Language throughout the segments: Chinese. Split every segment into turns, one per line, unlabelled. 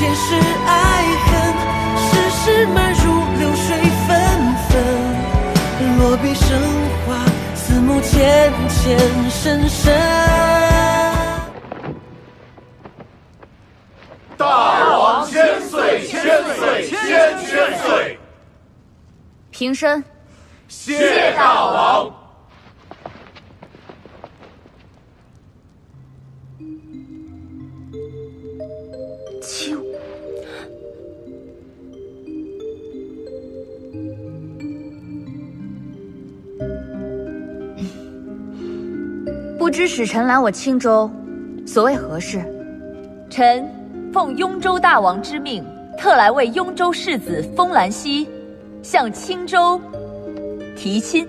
前世爱恨，世事漫如流水纷纷，落笔生花，四目浅浅深深。
大王千岁，千岁，千岁！
平身。
谢大王。
不知使臣来我青州，所谓何事？
臣奉雍州大王之命，特来为雍州世子丰兰息向青州提亲。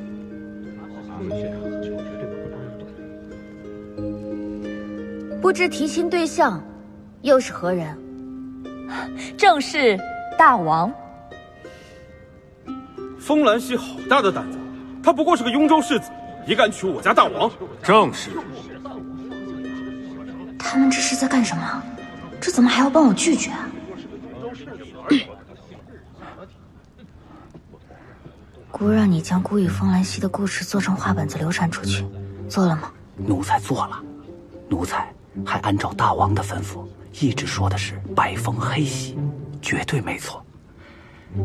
不知提亲对象又是何人？
正是大王。
丰兰息好大的胆子，他不过是个雍州世子，也敢娶我家大王？
正是。
他们这是在干什么？这怎么还要帮我拒绝啊？姑让你将孤与丰兰息的故事做成画本子流传出去，做了吗？
奴才做了，奴才还按照大王的吩咐，一直说的是白凤黑喜，绝对没错。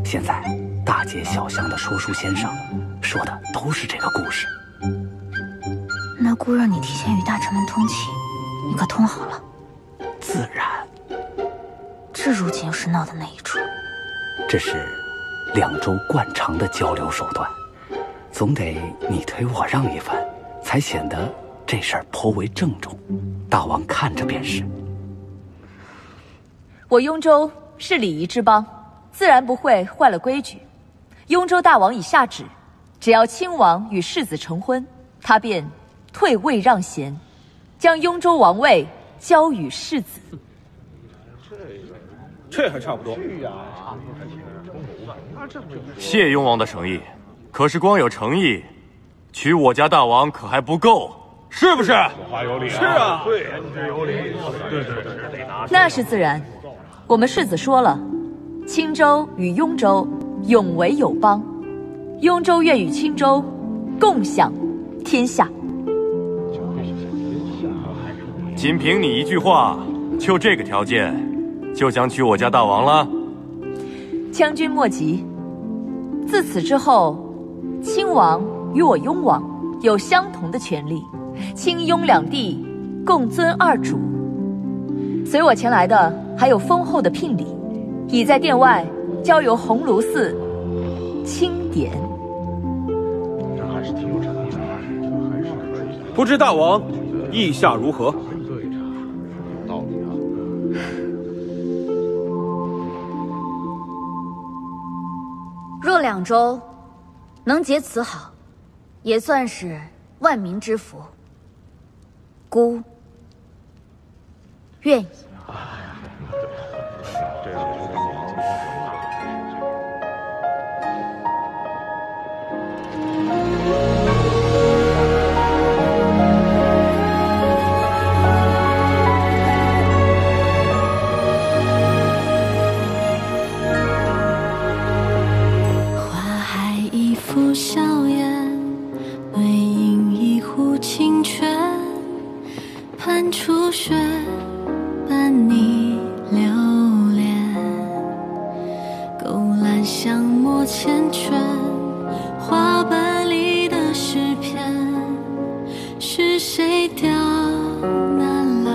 现在大街小巷的说书先生说的都是这个故事。
那姑让你提前与大臣们通气，你可通好了？
自然。
这如今又是闹的哪一出？
这是两州惯常的交流手段，总得你推我让一番，才显得这事儿颇为郑重。大王看着便是。
我雍州是礼仪之邦，自然不会坏了规矩。雍州大王已下旨，只要亲王与世子成婚，他便退位让贤，将雍州王位交与世子。
这还差不多。
谢雍王的诚意，可是光有诚意，娶我家大王可还不够，是不是？
话有理啊！是啊，对，有理。对。
那是自然。我们世子说了，青州与雍州永为友邦，雍州愿与青州共享天下。
仅凭你一句话，就这个条件，就想娶我家大王了？
将军莫急，自此之后，亲王与我雍王有相同的权利，青雍两地共尊二主。随我前来的还有丰厚的聘礼，已在殿外交由鸿胪寺钦点。
不知大王意下如何？
若两州能结此好，也算是万民之福。孤愿意。
花海一幅笑颜，对影一壶清泉，盘初雪伴你流连，勾栏香墨缱绻，花瓣里的诗篇，是谁刁难了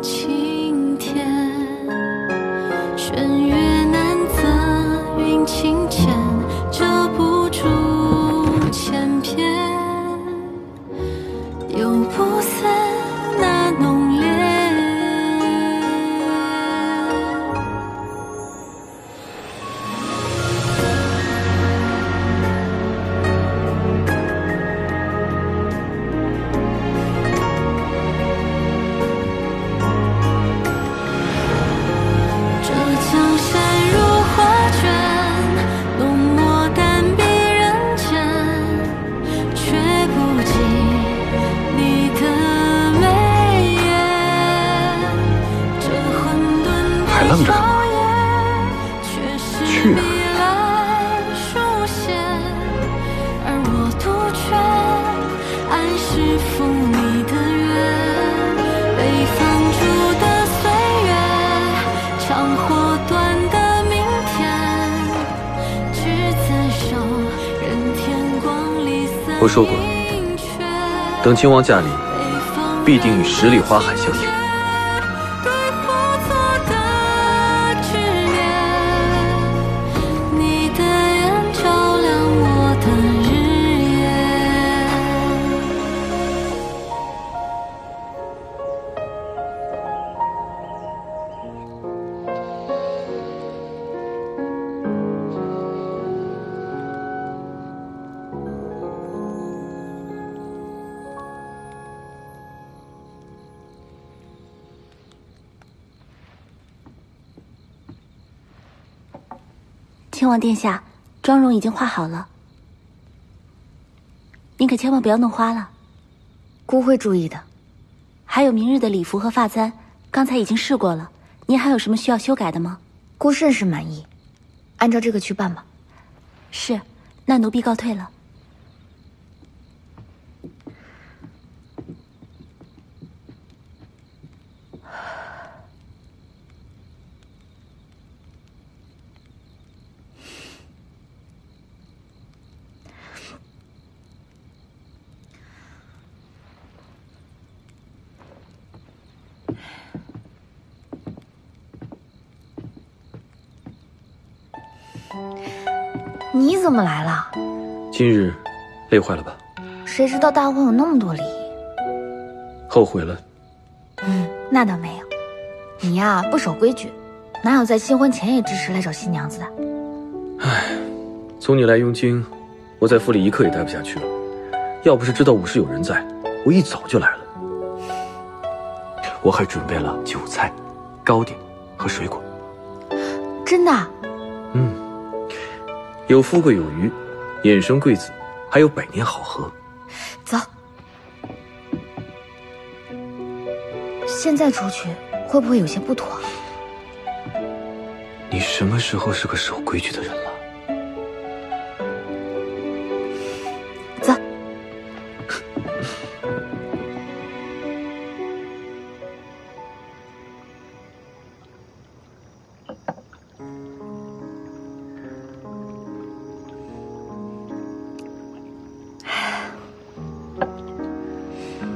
青天？弦月难择云轻浅，遮不住千篇，又不似那浓烈。这江山如画卷，浓墨淡笔人间，却不及你的眉眼。这混沌的硝烟，
去啊。
而我独缺，按时赴你的约，北方住的岁月，长或短的明天，执子手，任天光里散。
我说过，等亲王驾临，必定与十里花海相迎。
亲王殿下，妆容已经画好了，您可千万不要弄花了。
姑会注意的。
还有明日的礼服和发簪，刚才已经试过了，您还有什么需要修改的吗？
姑甚是满意，按照这个去办吧。
是，那奴婢告退了。
你怎么来了？
今日累坏了吧？
谁知道大王有那么多礼仪？
后悔了？
那倒没有。你呀，不守规矩，哪有在新婚前夜之时来找新娘子的？
唉，从你来雍京，我在府里一刻也待不下去了。要不是知道武士有人在，我一早就来了。我还准备了酒菜、糕点和水果。
真的？
有富贵有余，衍生贵子，还有百年好合。
走。现在出去会不会有些不妥？
你什么时候是个守规矩的人了？
走。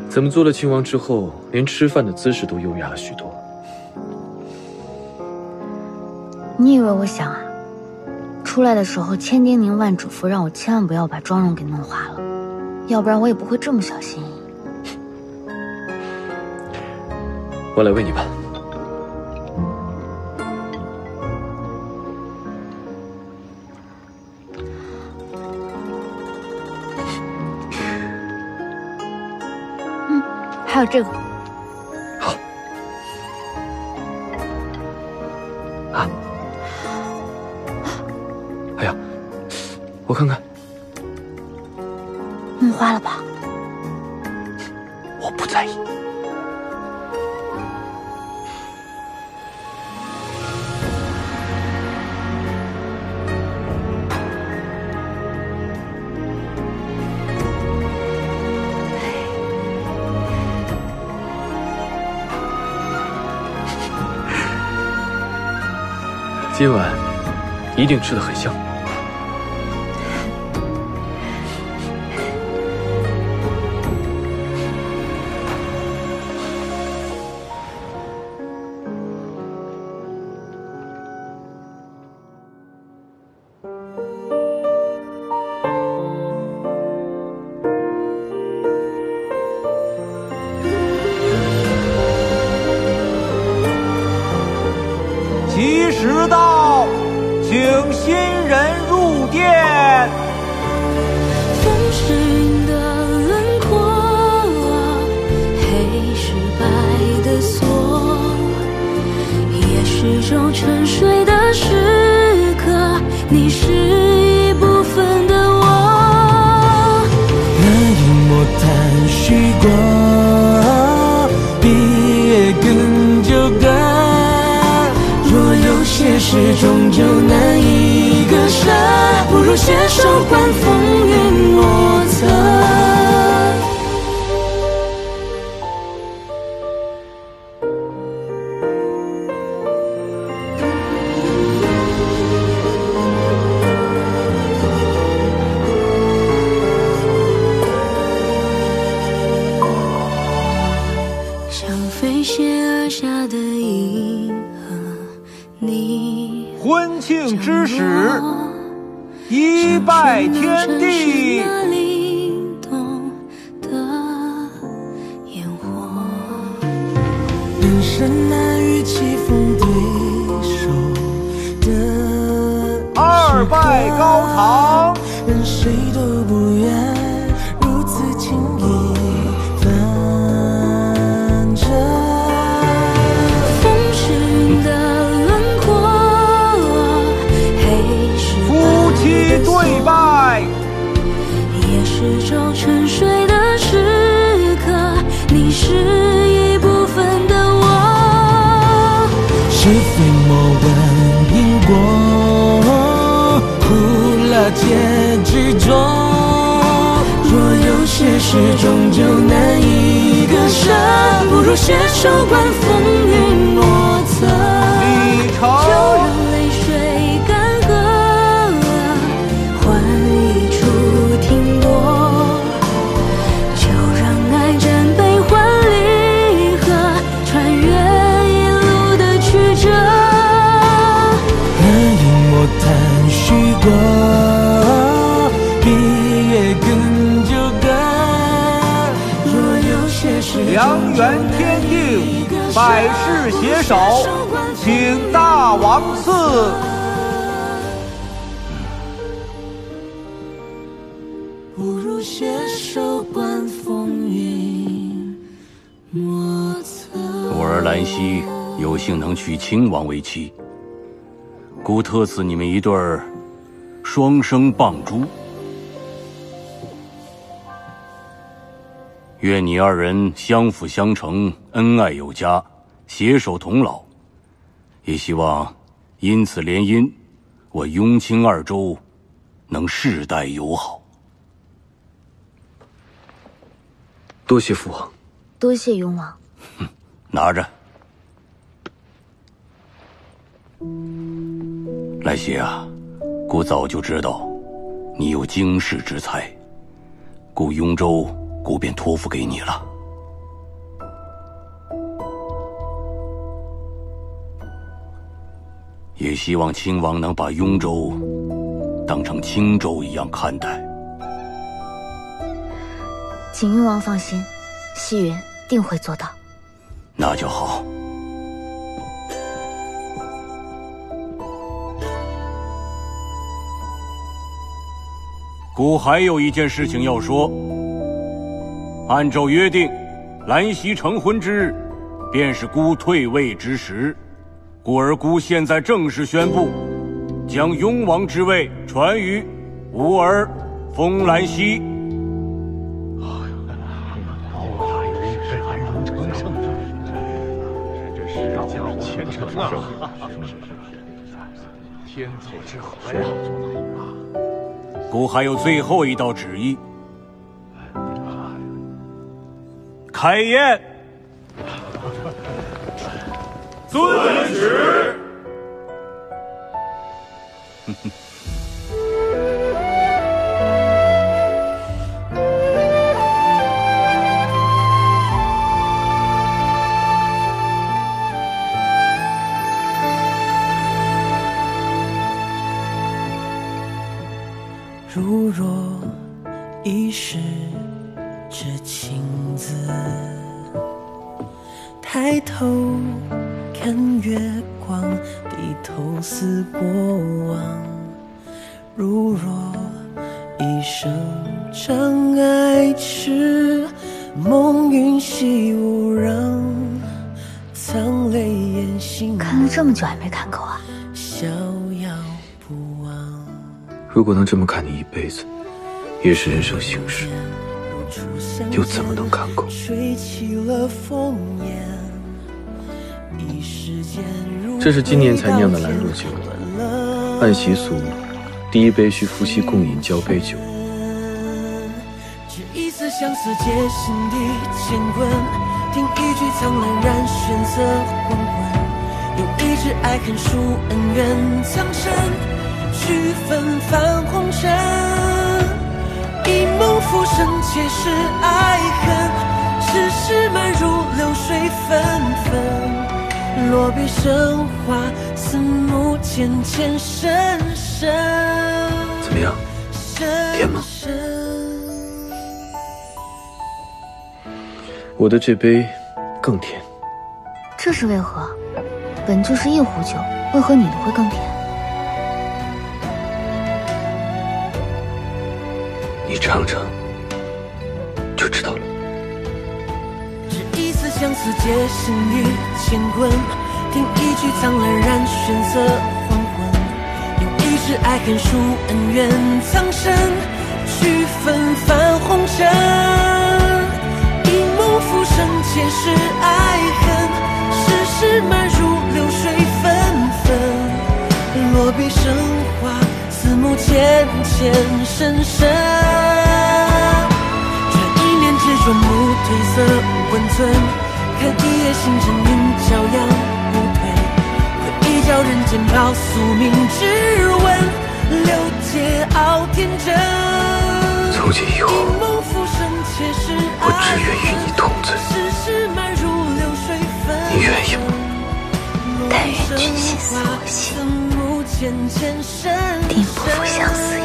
怎么做了亲王之后，连吃饭的姿势都优雅了许多？
你以为我想啊？出来的时候千叮咛万嘱咐，让我千万不要把妆容给弄花了，要不然我也不会这么小心翼翼。
我来喂你吧。
还有这个。
好。啊。哎呀，我看看。
弄花了吧？
我不在意。
今晚一定吃得很香。
吉时到，请新人入殿。
风是云的轮廓，黑是白的锁，也是周沉睡的时刻，你是一部分的我。
那一抹叹息过，比夜更久的。若有些事终究难以不如携手观风云莫测。
像飞泻而下的银河，你
婚庆之时，一拜天地。
灵动的烟火，
人生难与棋逢对手的
二拜高堂，
任谁都不愿如此轻易翻着。
风是云的轮廓，黑是
夫妻对拜，
也是周沉睡的时刻，你是一部分的我。
是非莫问因果，苦辣结局中。若有些事终究难以割舍，不如携手观风云莫测。就让泪水干涸，换一处停泊。就让爱真悲欢离合，穿越一路的曲折。那一抹叹虚过，比月更久隔。若有些事
良缘天定，百世携手，请大王赐。
不如携手观风云莫测。
我儿兰溪有幸能娶亲王为妻，故特赐你们一对儿双生傍珠。愿你二人相辅相成，恩爱有加，携手同老。也希望因此联姻，我雍清二州能世代友好。
多谢父王，
多谢雍王。
拿着。来西啊，故早就知道你有经世之才，故雍州故便托付给你了。也希望亲王能把雍州当成青州一样看待。
请雍王放心，西云定会做到。
那就好。故还有一件事情要说。按照约定，兰溪成婚之日，便是孤退位之时。故而孤现在正式宣布，将雍王之位传于吾儿封兰溪。
虔诚啊！天作之合呀！
故还有最后一道旨意，开宴。
遵旨。
如若已是这情字，抬头看月光，低头思过往。如若一生障碍迟，梦云细雾让，苍泪掩心。
看了这么久还没看够啊？
逍遥不忘。
如果能这么看你一辈子，也是人生幸事，又怎么能看够？这是今年才酿的兰若酒，按习俗第一杯需夫妻共饮交杯酒。
只一丝相思结心底乾坤，听一句苍兰染玄色黄昏，用一纸爱恨书恩怨苍生，去纷繁红尘。一梦浮生皆是爱恨，世事漫如流水纷纷，落笔生花，四目浅浅深深。
怎么样，甜吗？我的这杯更甜。
这是为何？本就是一壶酒，为何你的会更甜？
你尝尝就知道了。
只一丝相思结心底乾坤，听一句苍兰染玄色黄昏，用一纸爱恨书恩怨苍生，去纷繁红尘。一梦浮生皆是爱恨，世事漫如流水纷纷，落笔生花，四目浅浅深深。转一念执着目褪色温存，看一夜星辰云骄阳不退，会一朝人间报宿命之吻，六界傲天真。
从今以后，我只愿与你同醉。你愿意吗？
但愿君心似我心，定不负相思意。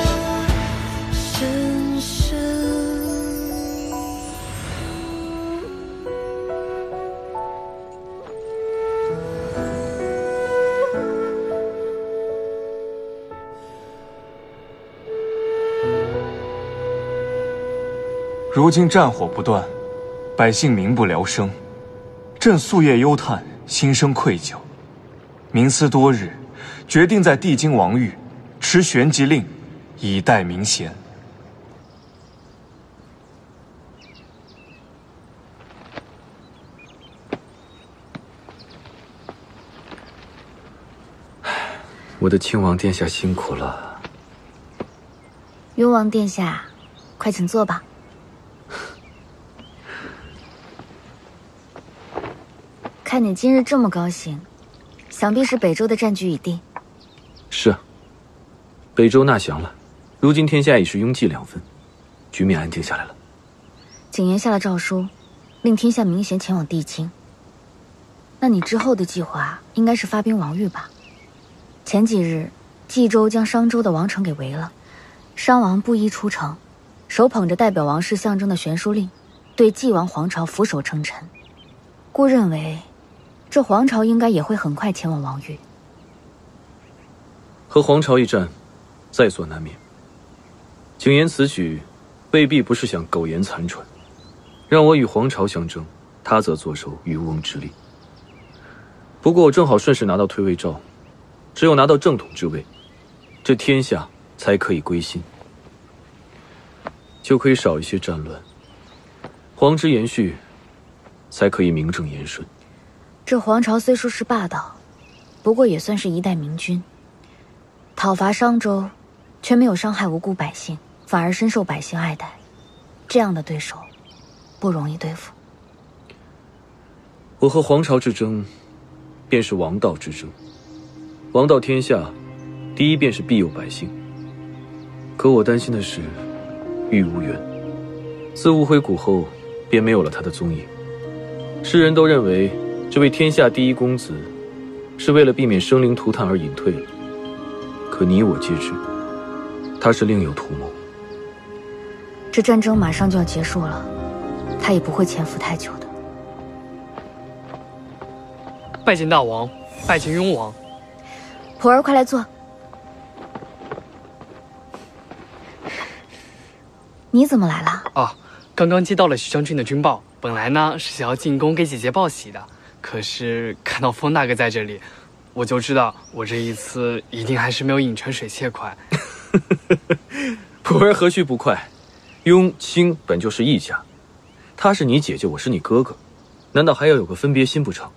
如今战火不断，百姓民不聊生，朕夙夜忧叹，心生愧疚。冥思多日，决定在帝京王域持旋即令，以待明贤。
我的亲王殿下辛苦了。
雍王殿下，快请坐吧。看你今日这么高兴，想必是北周的战局已定。
是啊，北周纳降了，如今天下已是拥济两分，局面安定下来了。
景言下了诏书，令天下明贤前往帝京。那你之后的计划应该是发兵王域吧？前几日，冀州将商州的王城给围了，商王不依出城，手捧着代表王室象征的悬书令，对冀王皇朝俯首称臣。故认为这皇朝应该也会很快前往王域。
和皇朝一战，在所难免。景言此举，未必不是想苟延残喘，让我与皇朝相争，他则坐收渔翁之利。不过我正好顺势拿到退位诏，只有拿到正统之位，这天下才可以归心，就可以少一些战乱，皇之延续才可以名正言顺。
这皇朝虽说是霸道，不过也算是一代明君。讨伐商州，却没有伤害无辜百姓，反而深受百姓爱戴。这样的对手，不容易对付。
我和皇朝之争，便是王道之争。王道天下，第一便是庇佑百姓。可我担心的是，玉无缘，自无悔谷后，便没有了他的踪影。世人都认为，这位天下第一公子，是为了避免生灵涂炭而隐退了。可你我皆知，他是另有图谋。
这战争马上就要结束了，他也不会潜伏太久的。
拜见大王，拜见雍王。
普儿，快来坐。你怎么来了？
啊，刚刚接到了许将军的军报，本来呢是想要进宫给姐姐报喜的，可是看到风大哥在这里，我就知道我这一次一定还是没有饮泉水榭快。
普儿何须不快？雍卿本就是一家，她是你姐姐，我是你哥哥，难道还要有个分别心不成？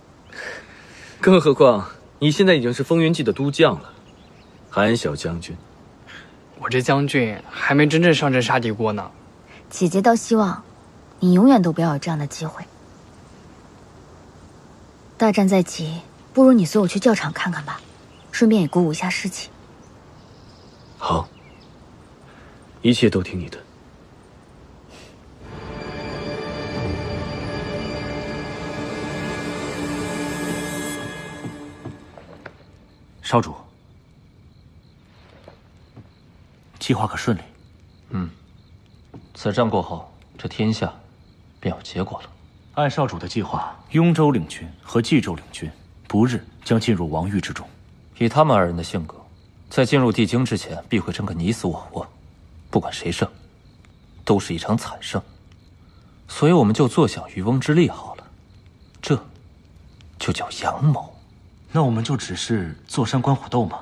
更何况你现在已经是风云记的都将了，韩小将军，
我这将军还没真正上阵杀敌过呢。
姐姐倒希望你永远都不要有这样的机会。大战在即，不如你随我去教场看看吧，顺便也鼓舞一下士气。
好，一切都听你的。
少主，计划可顺利？
此战过后，这天下便有结果了。
按少主的计划，雍州领军和冀州领军不日将进入王域之中。
以他们二人的性格，在进入帝京之前，必会争个你死我活。不管谁胜，都是一场惨胜。所以我们就坐享渔翁之利好了，这就叫阳谋。
那我们就只是坐山观虎斗吗？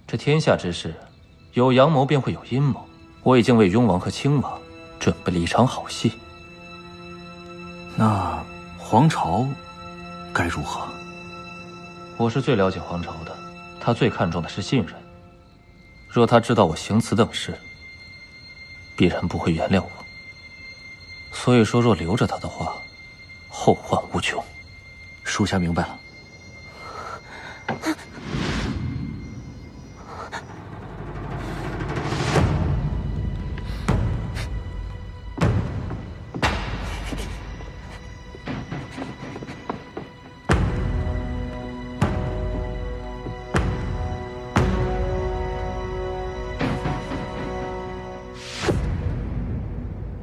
这天下之事，有阳谋便会有阴谋。我已经为雍王和亲王准备了一场好戏。
那皇朝该如何？
我是最了解皇朝的，他最看重的是信任。若他知道我行此等事，必然不会原谅我。所以说，若留着他的话，后患无穷。
属下明白了。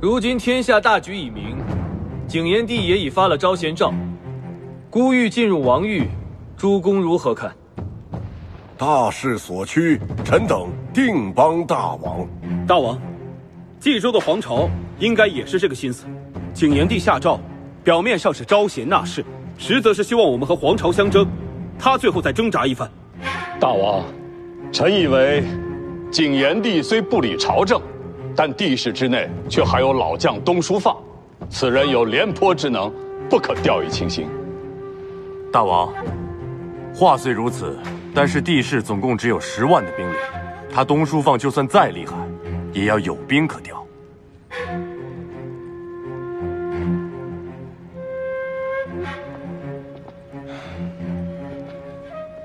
如今天下大局已明，景炎帝也已发了招贤诏，孤欲进入王域，诸公如何看？
大势所趋，臣等定帮大王。
大王，冀州的皇朝应该也是这个心思。景炎帝下诏，表面上是招贤纳士，实则是希望我们和皇朝相争，他最后再挣扎一番。
大王，臣以为，景炎帝虽不理朝政，但帝室之内却还有老将东书放，此人有廉颇之能，不可掉以轻心。
大王，话虽如此，但是帝室总共只有10万的兵力，他东书放就算再厉害，也要有兵可调。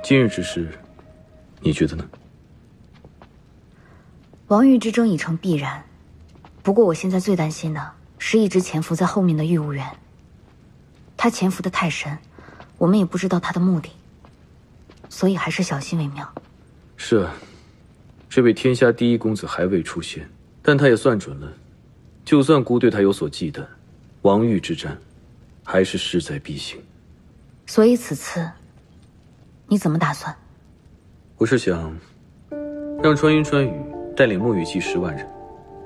今日之事，你觉得呢？
王域之争已成必然，不过我现在最担心的是一直潜伏在后面的御务员。他潜伏得太深，我们也不知道他的目的，所以还是小心为妙。
是啊，这位天下第一公子还未出现，但他也算准了，就算孤对他有所忌惮，王域之战还是势在必行。
所以此次你怎么打算？
我是想让川音川语带领墨羽骑10万人，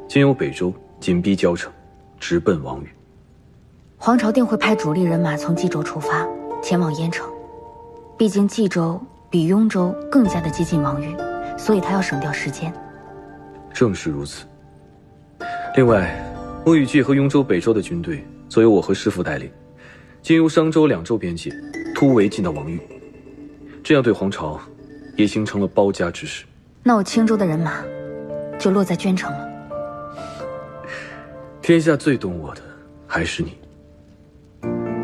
经由北周紧逼交城，直奔王域。
皇朝定会派主力人马从冀州出发，前往燕城。毕竟冀州比雍州更加的接近王域，所以他要省掉时间。
正是如此。另外，墨羽骑和雍州、北周的军队则由我和师父带领，经由商州2州边界突围进到王域，这样对皇朝也形成了包夹之势。
那我青州的人马就落在捐城了。
天下最懂我的还是你，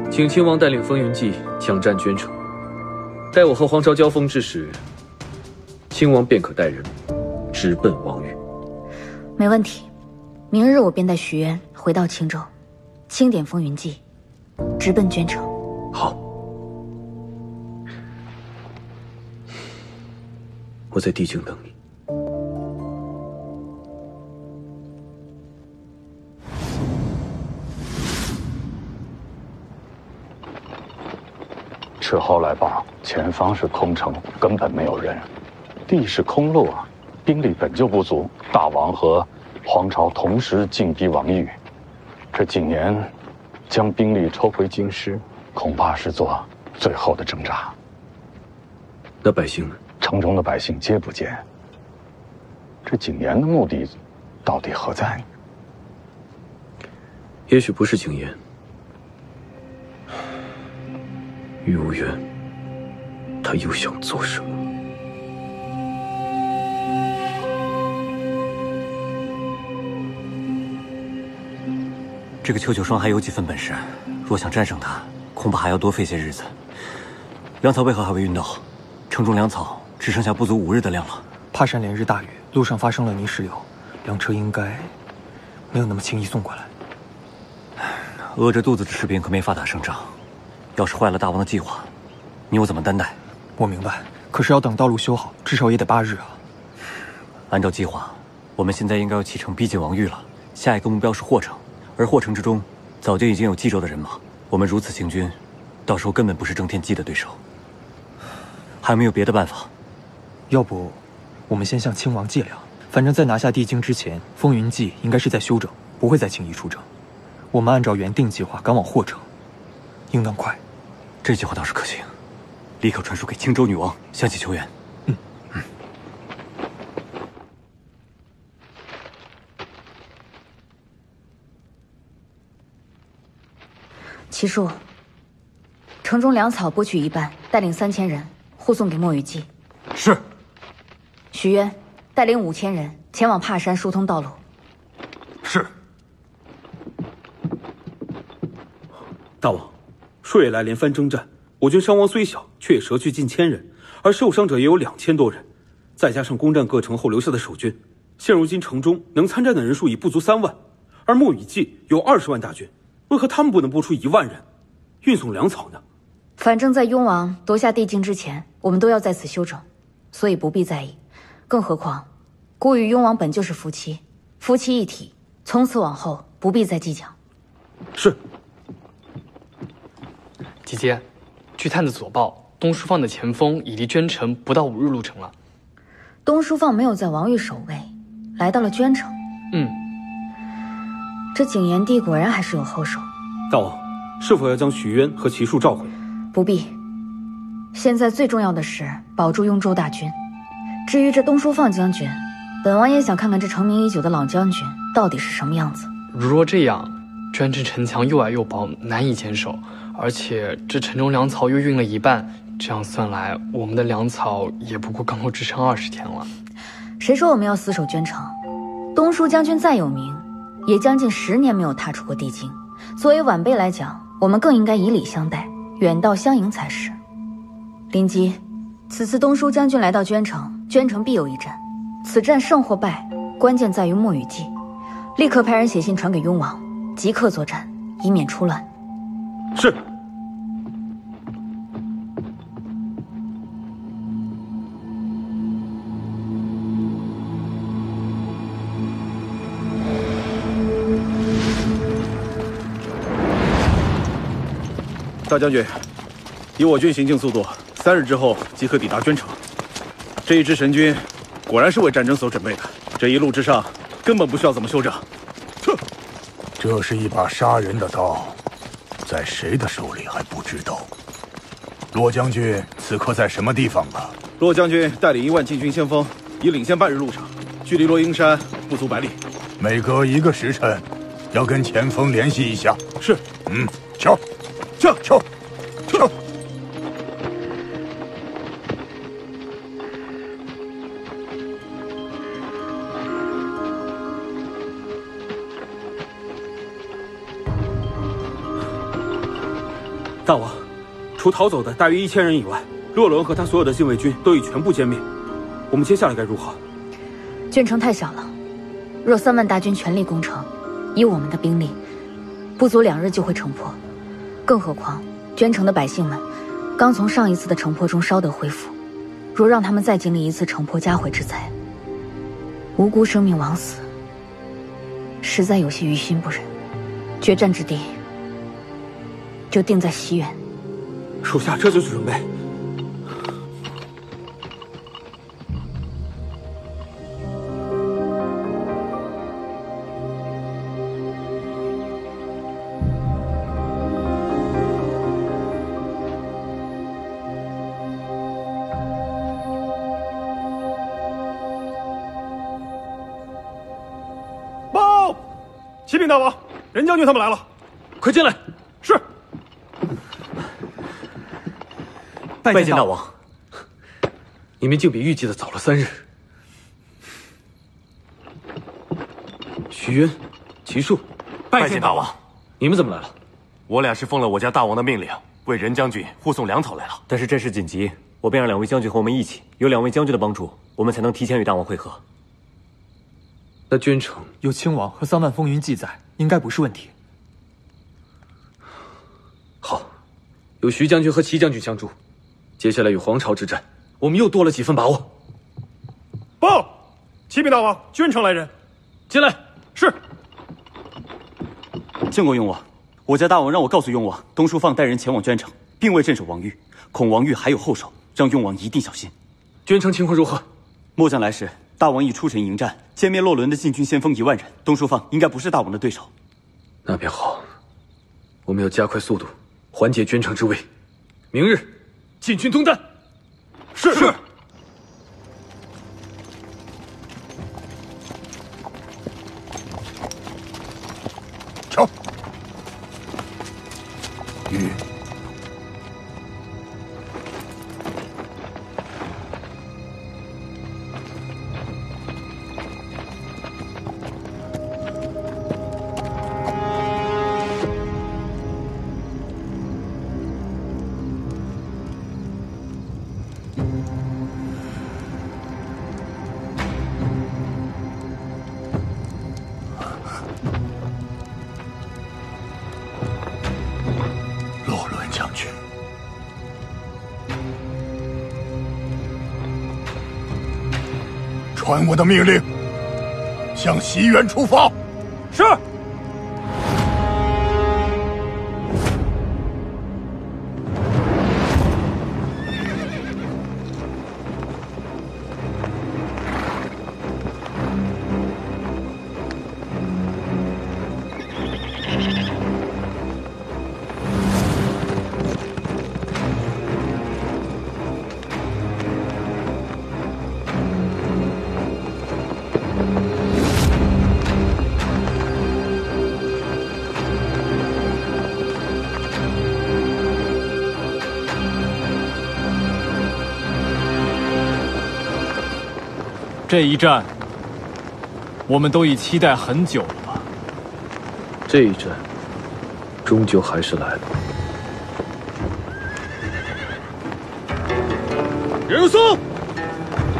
请亲王带领风云骑抢占捐城，待我和皇朝交锋之时，亲王便可带人直奔王域。
没问题，明日我便带许渊回到青州，清点风云骑，直奔捐城。
好，我在帝京等你。
斥候来报，前方是空城，根本没有人。地是空路啊，兵力本就不足。大王和皇朝同时进逼王域，这景炎将兵力抽回京师，恐怕是做最后的挣扎。
那百姓呢？
城中的百姓皆不见。这景炎的目的到底何在？
也许不是景炎。御务员，他又想做什么？
这个邱九霜还有几分本事，若想战胜他，恐怕还要多费些日子。粮草为何还未运到？城中粮草只剩下不足5日的量了。
帕山连日大雨，路上发生了泥石流，粮车应该没有那么轻易送过来。
饿着肚子的士兵可没法打胜仗，要是坏了大王的计划，你我怎么担待？
我明白，可是要等道路修好，至少也得8日啊。
按照计划，我们现在应该要启程逼近王域了。下一个目标是霍城，而霍城之中早就已经有冀州的人马。我们如此行军，到时候根本不是郑天基的对手。还有没有别的办法？
要不，我们先向亲王借粮。反正在拿下地京之前，风云记应该是在休整，不会再轻易出征。我们按照原定计划赶往霍城，应当快。
这计划倒是可行，立刻传输给青州女王，向其求援。
齐树，城中粮草拨取一半，带领3000人护送给墨雨季。
是。
许渊带领5000人前往帕山疏通道路。
是。
大王，朔夜来连番征战，我军伤亡虽小，却也折去近1000人，而受伤者也有2000多人，再加上攻占各城后留下的守军，现如今城中能参战的人数已不足3万，而墨雨季有20万大军。为何他们不能拨出1万人运送粮草呢？
反正在雍王夺下地京之前，我们都要在此休整，所以不必在意。更何况孤与雍王本就是夫妻，夫妻一体，从此往后不必再计较。
是。
姐姐，据探子所报，东书坊的前锋已离捐城不到5日路程了。
东书坊没有在王域守卫，来到了捐城。这景炎帝果然还是有后手。
大王，是否要将许渊和齐树召回？
不必。现在最重要的是保住雍州大军。至于这东书坊将军，本王也想看看这成名已久的老将军到底是什么样子。
如若这样，捐城城墙又矮又薄，难以坚守，而且这城中粮草又运了一半，这样算来，我们的粮草也不过刚够支撑20天了。
谁说我们要死守捐城？东书将军再有名，也将近10年没有踏出过地京。作为晚辈来讲，我们更应该以礼相待，远道相迎才是。临基，此次东书将军来到捐城，捐城必有一战。此战胜或败，关键在于墨雨季。立刻派人写信传给雍王，即刻作战，以免出乱。
是。大将军，以我军行进速度，3日之后即可抵达捐城。这一支神军，果然是为战争所准备的。这一路之上，根本不需要怎么休整。
哼，这是一把杀人的刀，在谁的手里还不知道。骆将军此刻在什么地方啊？
骆将军带领1万禁军先锋，已领先半日路程，距离洛阴山不足100里。
每隔1个时辰，要跟前锋联系一下。
是。
敲。敲！
大王，除逃走的大约1000人以外，洛伦和他所有的禁卫军都已全部歼灭。我们接下来该如何？
捐城太小了，若3万大军全力攻城，以我们的兵力，不足2日就会城破。更何况，捐城的百姓们刚从上一次的城破中稍得恢复，若让他们再经历一次城破家毁之灾，无辜生命枉死，实在有些于心不忍。决战之地就定在西园。
属下这就去准备。
启禀大王，任将军他们来了，
快进来。
是。
拜见大王。你们竟比预计的早了3日。
许渊、齐树，
拜见大王。
你们怎么来了？
我俩是奉了我家大王的命令，为任将军护送粮草来了。
但是阵势紧急，我便让2位将军和我们一起，有2位将军的帮助，我们才能提前与大王会合。
那捐城
有亲王和3万风云记载，应该不是问题。
好，有徐将军和齐将军相助，接下来与黄巢之战，我们又多了几分把握。
报，启禀大王，捐城来人，
进来。
是。
见过雍王，我家大王让我告诉雍王，东书放带人前往捐城，并未镇守王域，恐王域还有后手，让雍王一定小心。
捐城情况如何？
末将来时，大王已出城迎战，歼灭洛伦的禁军先锋1万人，东书放应该不是大王的对手。
那便好，我们要加快速度，缓解捐城之危。明日进军东旦。
是。
瞧，玉。传我的命令，向西原出发。
是。
这一战，我们都已期待很久了吧？
这一战，终究还是来了。
任如松，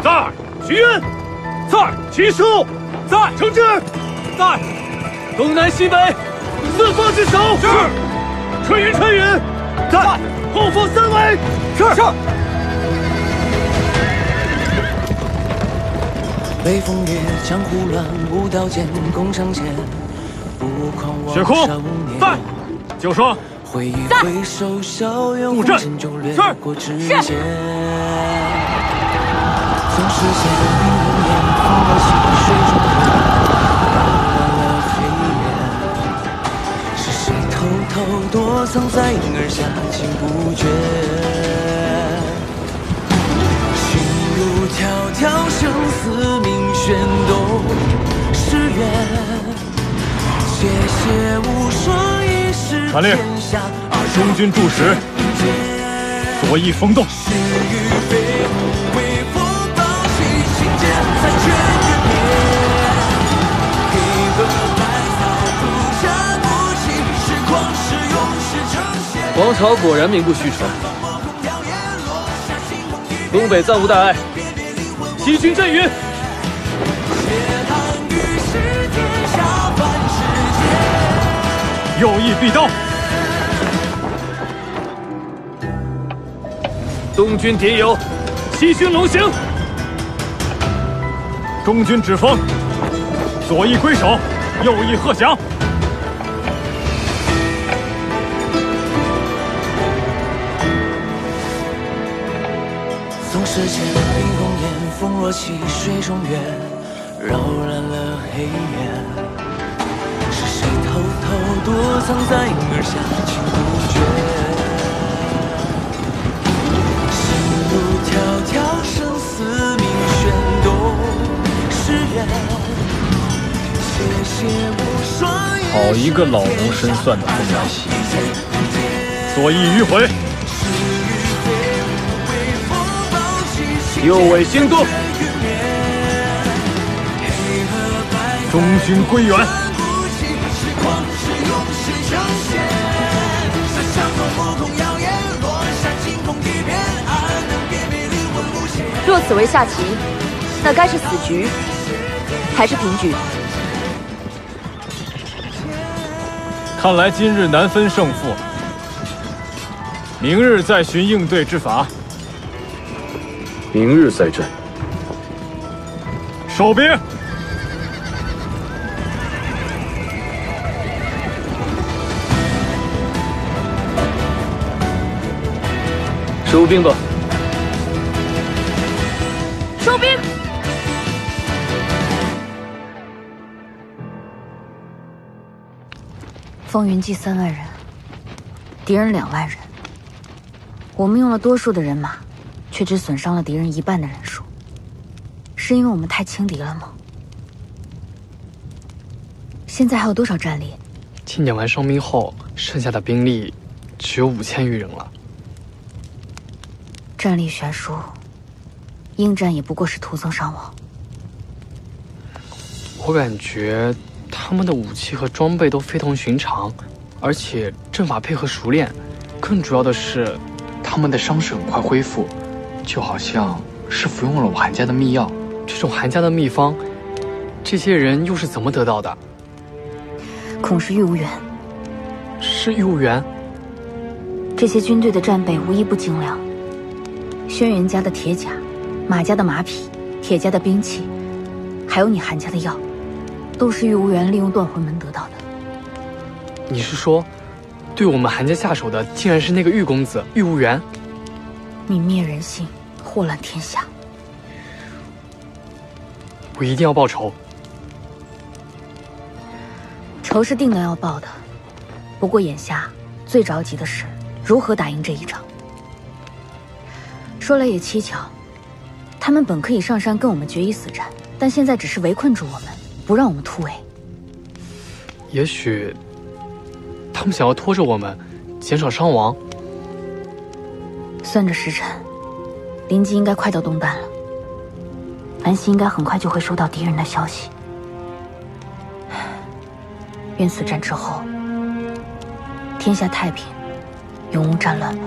在；徐渊，在；齐叔，在；程志，在；东南西北，四方之首，是；春云，在；后方3围，是。
北风烈，江湖乱，舞刀剑，弓长剑，不狂妄
血空，在；九双，
挥一挥手，笑远红尘就掠过指尖。总是写的冰冷眼，风和细水中染了黑夜。是谁偷偷躲藏在影儿下，情不觉？心如迢迢，生死命悬动，誓愿谢谢无双一世天下。
中军驻使左翼风动。
王朝果然名不虚传，东北暂无大碍，西军阵云。
右翼必到。
东军迭有，西军龙行。
中军指风，左翼归守，右翼贺降。
总是见冰红颜，风若起，水中月，扰乱了黑夜。是谁偷偷躲藏在影儿下，情不觉？心如迢迢，生死命悬动，誓愿谢谢无双。
好一个老谋深算的凤来喜，左翼迂回。
右尾星动，
中军归援。
呈现。想象中目空耀眼，落山惊鸿一片，暗能辨别灵魂无限。
若此为下棋，那该是死局还是平局？
看来今日难分胜负，明日再寻应对之法。
明日再战。
收兵。
收兵吧。
收兵。风云记3万人，敌人2万人。我们用了多数的人马，却只损伤了敌人1半的人数，是因为我们太轻敌了吗？现在还有多少战力？
清点完伤兵后，剩下的兵力只有5000余人了。
战力悬殊，应战也不过是徒增伤亡。
我感觉他们的武器和装备都非同寻常，而且阵法配合熟练。更主要的是，他们的伤势很快恢复，就好像是服用了我韩家的秘药。这种韩家的秘方，这些人又是怎么得到的？
恐是玉无缘。
是玉无缘？
这些军队的战备无一不精良。轩辕家的铁甲，马家的马匹，铁家的兵器，还有你韩家的药，都是玉无缘利用断魂门得到的。
你是说，对我们韩家下手的竟然是那个玉公子玉无缘？
泯灭人性，祸乱天下，
我一定要报仇。
仇是定能要报的，不过眼下最着急的是如何打赢这一仗。说来也蹊跷，他们本可以上山跟我们决一死战，但现在只是围困住我们，不让我们突围。
也许他们想要拖着我们，减少伤亡。
算着时辰，临济应该快到东旦了，南溪应该很快就会收到敌人的消息。愿此战之后，天下太平，永无战乱吧。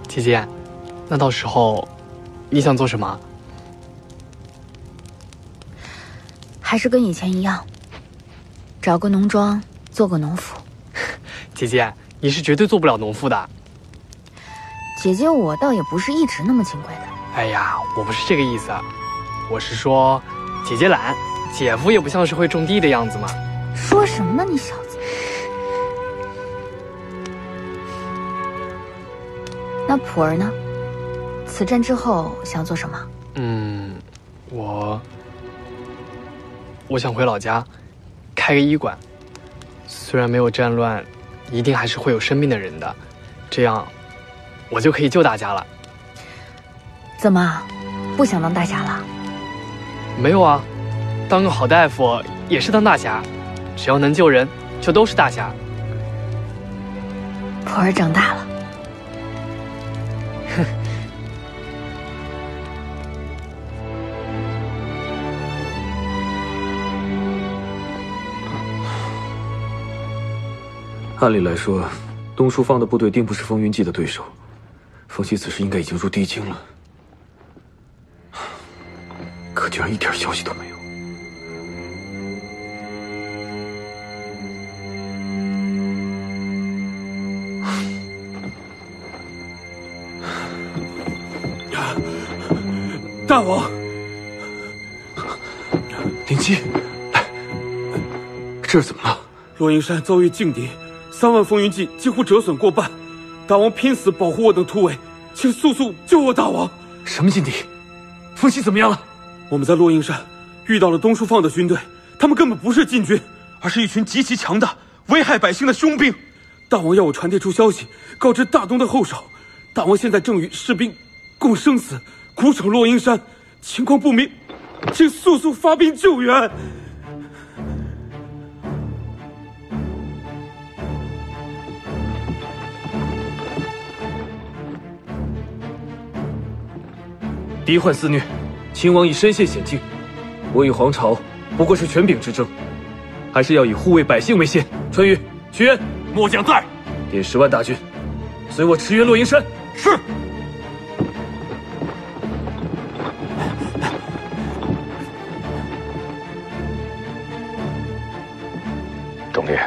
姐姐，那到时候你想做什么？
还是跟以前一样，找个农庄做个农妇。
姐姐，你是绝对做不了农妇的。
姐姐我倒也不是一直那么金贵的。
哎呀，我不是这个意思，我是说姐姐懒，姐夫也不像是会种地的样子嘛。
说什么呢你小子？那普儿呢？此战之后想做什么？
我想回老家，开个医馆。虽然没有战乱，一定还是会有生病的人的，这样我就可以救大家了。
怎么，不想当大侠了？
没有啊，当个好大夫也是当大侠，只要能救人，就都是大侠。
普儿长大了。
按理来说，东书坊的部队定不是风云记的对手。风息此时应该已经入地京了，可居然一点消息都没有。
大王，
林基，来，这是怎么了？
洛阴山遭遇劲敌，3万风云骑几乎折损过半，大王拼死保护我等突围，请速速救我大王！
什么劲敌？风息怎么样了？
我们在洛阴山遇到了东书坊的军队，他们根本不是禁军，而是一群极其强大、危害百姓的凶兵。大王要我传递出消息，告知大东的后手。大王现在正与士兵共生死，苦守洛阴山，情况不明，请速速发兵救援。
敌患肆虐，秦王已身陷险境，我与黄巢不过是权柄之争，还是要以护卫百姓为先。春雨、徐渊，
末将在。
点10万大军，随我驰援洛阴山。
是。
忠烈，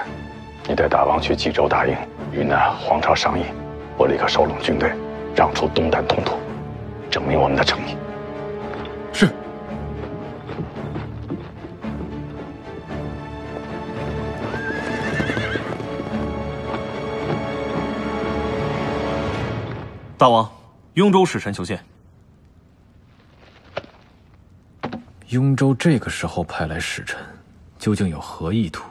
你带大王去冀州大营，与那皇朝商议，我立刻收拢军队，让出东旦东土，证明我们的诚意。
是。
大王，雍州使臣求见。
雍州这个时候派来使臣，究竟有何意图？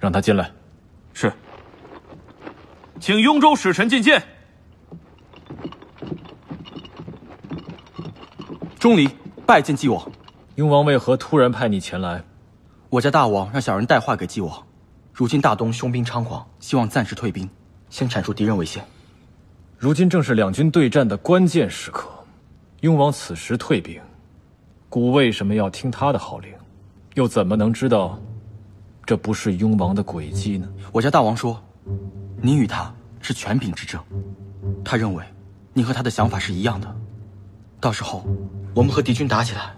让他进来。
是。请雍州使臣觐见。钟离拜见纪王。
雍王为何突然派你前来？
我家大王让小人带话给纪王，如今大东凶兵猖狂，希望暂时退兵，先铲除敌人为先。
如今正是两军对战的关键时刻，雍王此时退兵，故为什么要听他的号令？又怎么能知道这不是雍王的诡计呢？
我家大王说，您与他是权柄之争，他认为您和他的想法是一样的，到时候我们和敌军打起来，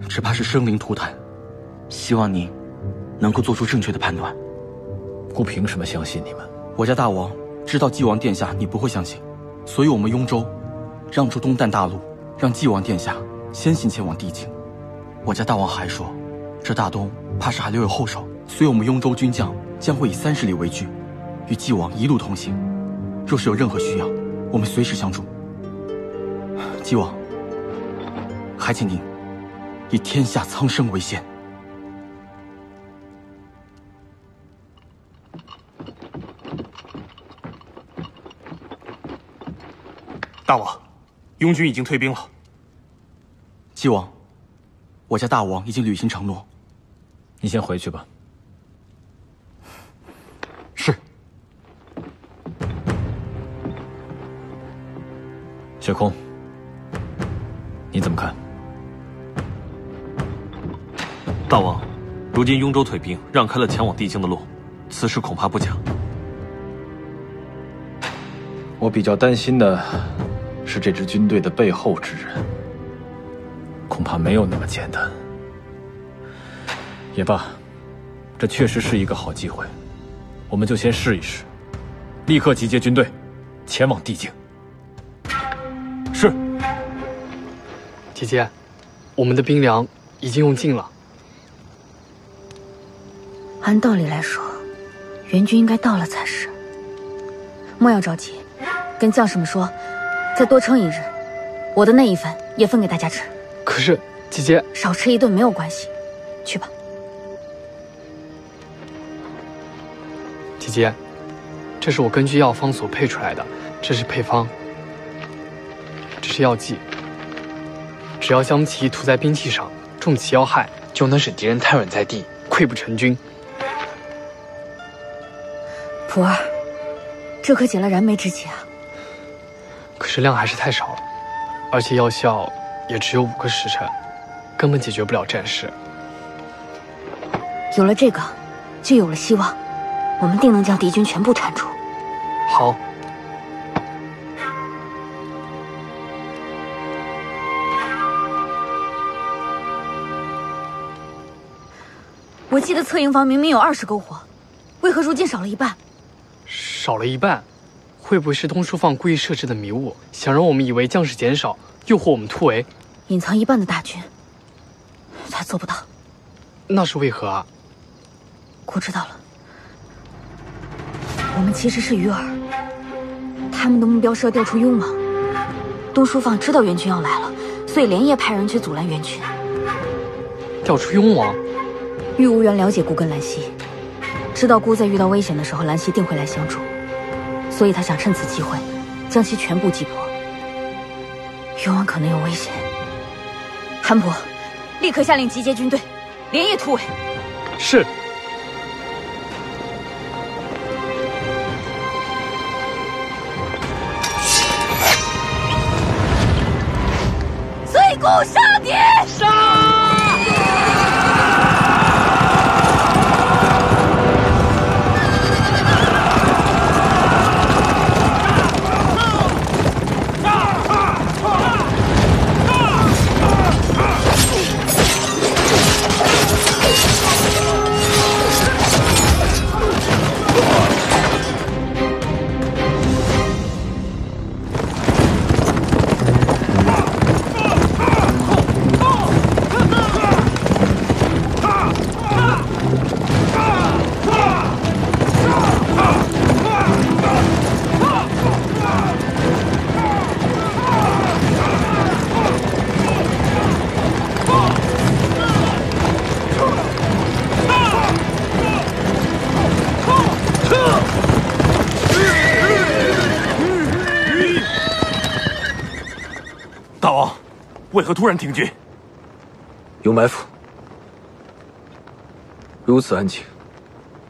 只怕是生灵涂炭。希望您能够做出正确的判断。
故凭什么相信你们？
我家大王知道纪王殿下你不会相信，所以我们雍州让出东旦大路，让纪王殿下先行前往地境。我家大王还说，这大东怕是还留有后手，所以我们雍州军将将会以30里为据，与纪王一路同行。若是有任何需要，我们随时相助。纪王，还请您以天下苍生为先。
大王，雍军已经退兵了。
纪王，我家大王已经履行承诺。
你先回去吧。
是。
雪空，你怎么看？
大王，如今雍州退兵，让开了前往地境的路，此事恐怕不假。
我比较担心的是这支军队的背后之人，恐怕没有那么简单。也罢，这确实是一个好机会，我们就先试一试，立刻集结军队，前往地境。是。
姐姐，我们的兵粮已经用尽了。
按道理来说，援军应该到了才是。莫要着急，跟将士们说，再多撑一日，我的那一份也分给大家吃。
可是，姐姐，
少吃一顿没有关系，去吧。
姐姐，这是我根据药方所配出来的，这是配方，这是药剂。只要将其涂在兵器上，中其要害，就能使敌人瘫软在地，溃不成军。
普儿，这可解了燃眉之急啊！
可是量还是太少了，而且药效也只有5个时辰，根本解决不了战事。
有了这个，就有了希望，我们定能将敌军全部铲除。
好。
我记得策营房明明有20篝火，为何如今少了一半？
少了一半，会不会是东书坊故意设置的迷雾，想让我们以为将士减少，诱惑我们突围？
隐藏一半的大军，他做不到。
那是为何啊？
我知道了，我们其实是鱼饵，他们的目标是要调出雍王。东书坊知道援军要来了，所以连夜派人去阻拦援军。
调出雍王？
玉无缘了解孤跟兰溪，知道孤在遇到危险的时候，兰溪定会来相助，所以他想趁此机会将其全部击破。雍王可能有危险，韩伯，立刻下令集结军队，连夜突围。
是。
碎骨杀敌！杀！
大王，为何突然停军？
有埋伏。如此安静，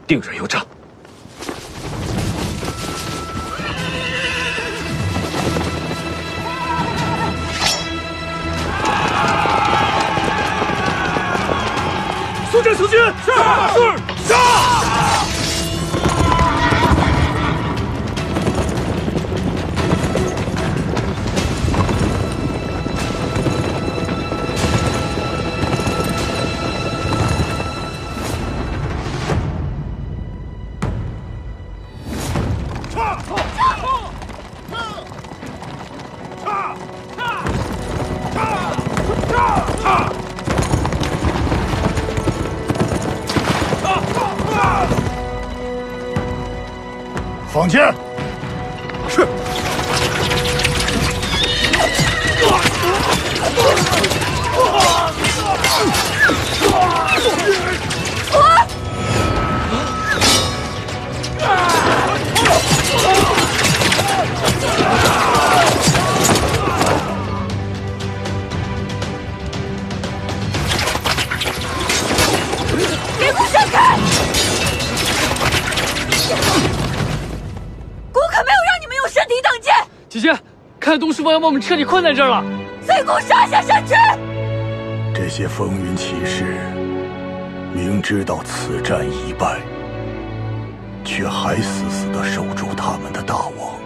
定然有诈。
速战速决！是！杀！
放箭！
是。
别给我闪开！孤可没有让你们用身体挡箭。
姐姐，看来东叔方要把我们彻底困在这儿了。
随公杀下山去！
这些风云骑士明知道此战已败，却还死死地守住他们的大王，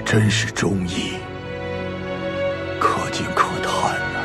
真是忠义，可敬可叹呐！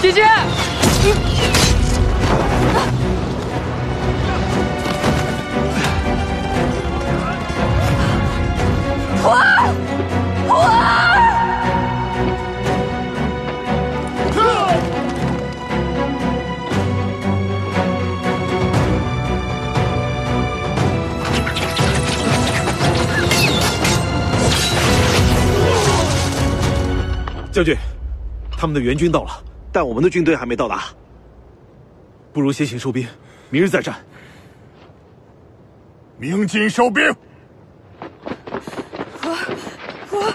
姐姐，
徒儿，徒儿！
将军，他们的援军到了。但我们的军队还没到达，不如先行收兵，明日再战。
鸣金收兵！
我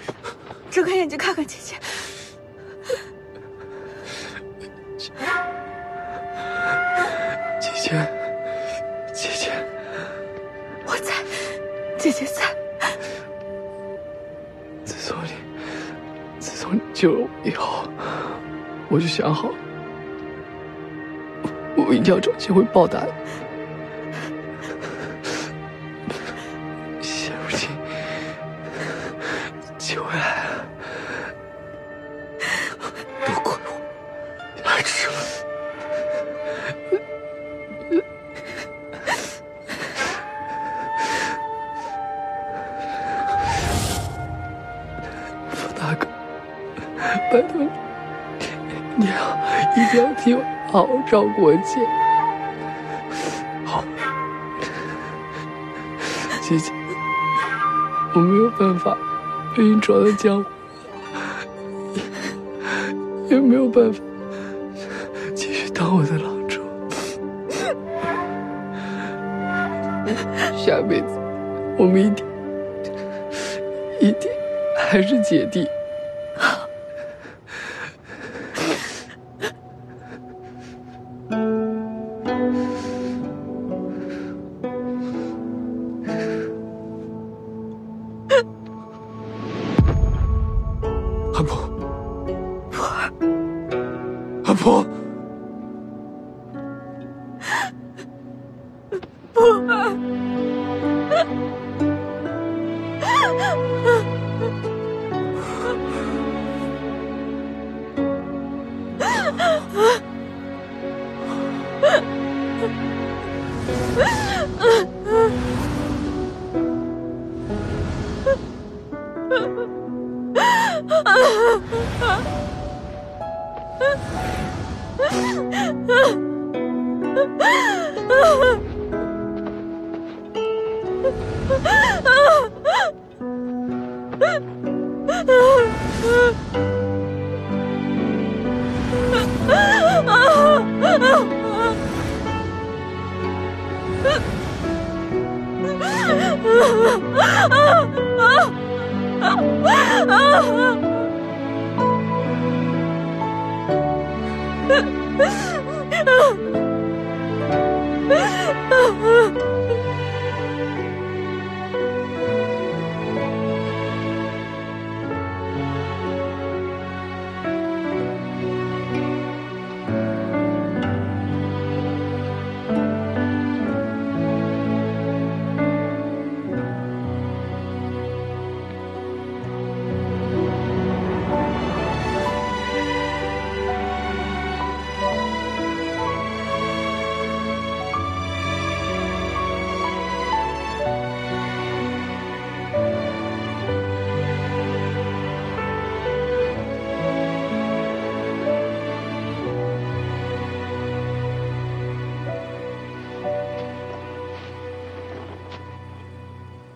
睁开眼睛看看姐姐。
姐姐，
我在，姐姐在。
自从你救了我以后，我就想好，我一定要找机会报答你。现如今机会来了，
都怪我，
拜托你一定要替我好好照顾我姐。
好，
姐姐，我没有办法陪你闯荡江湖，也没有办法继续当我的郎中。下辈子我们一定还是姐弟。
安婆，安婆，
普儿，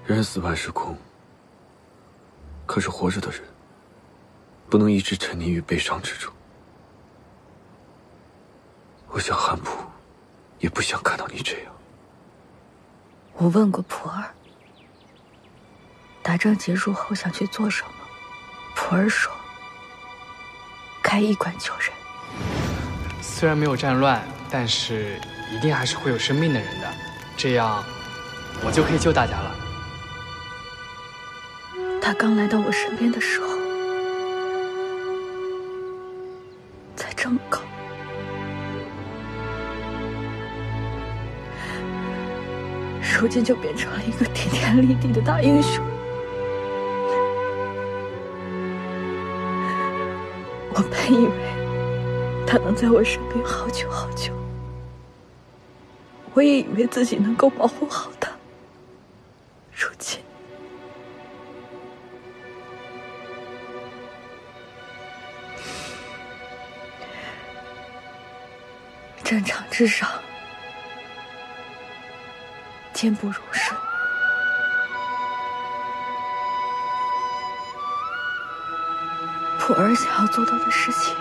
人死万事空，可是活着的人不能一直沉溺于悲伤之中。我想汉普也不想看到你这样。
我问过普儿，打仗结束后想去做什么，普儿说开医馆救人。
虽然没有战乱，但是一定还是会有生病的人的，这样我就可以救大家了。
他刚来到我身边的时候才这么高，如今就变成了一个顶天立地的大英雄。我本以为他能在我身边好久好久，我也以为自己能够保护好他，如今战场之上坚不如顺，普儿想要做到的事情，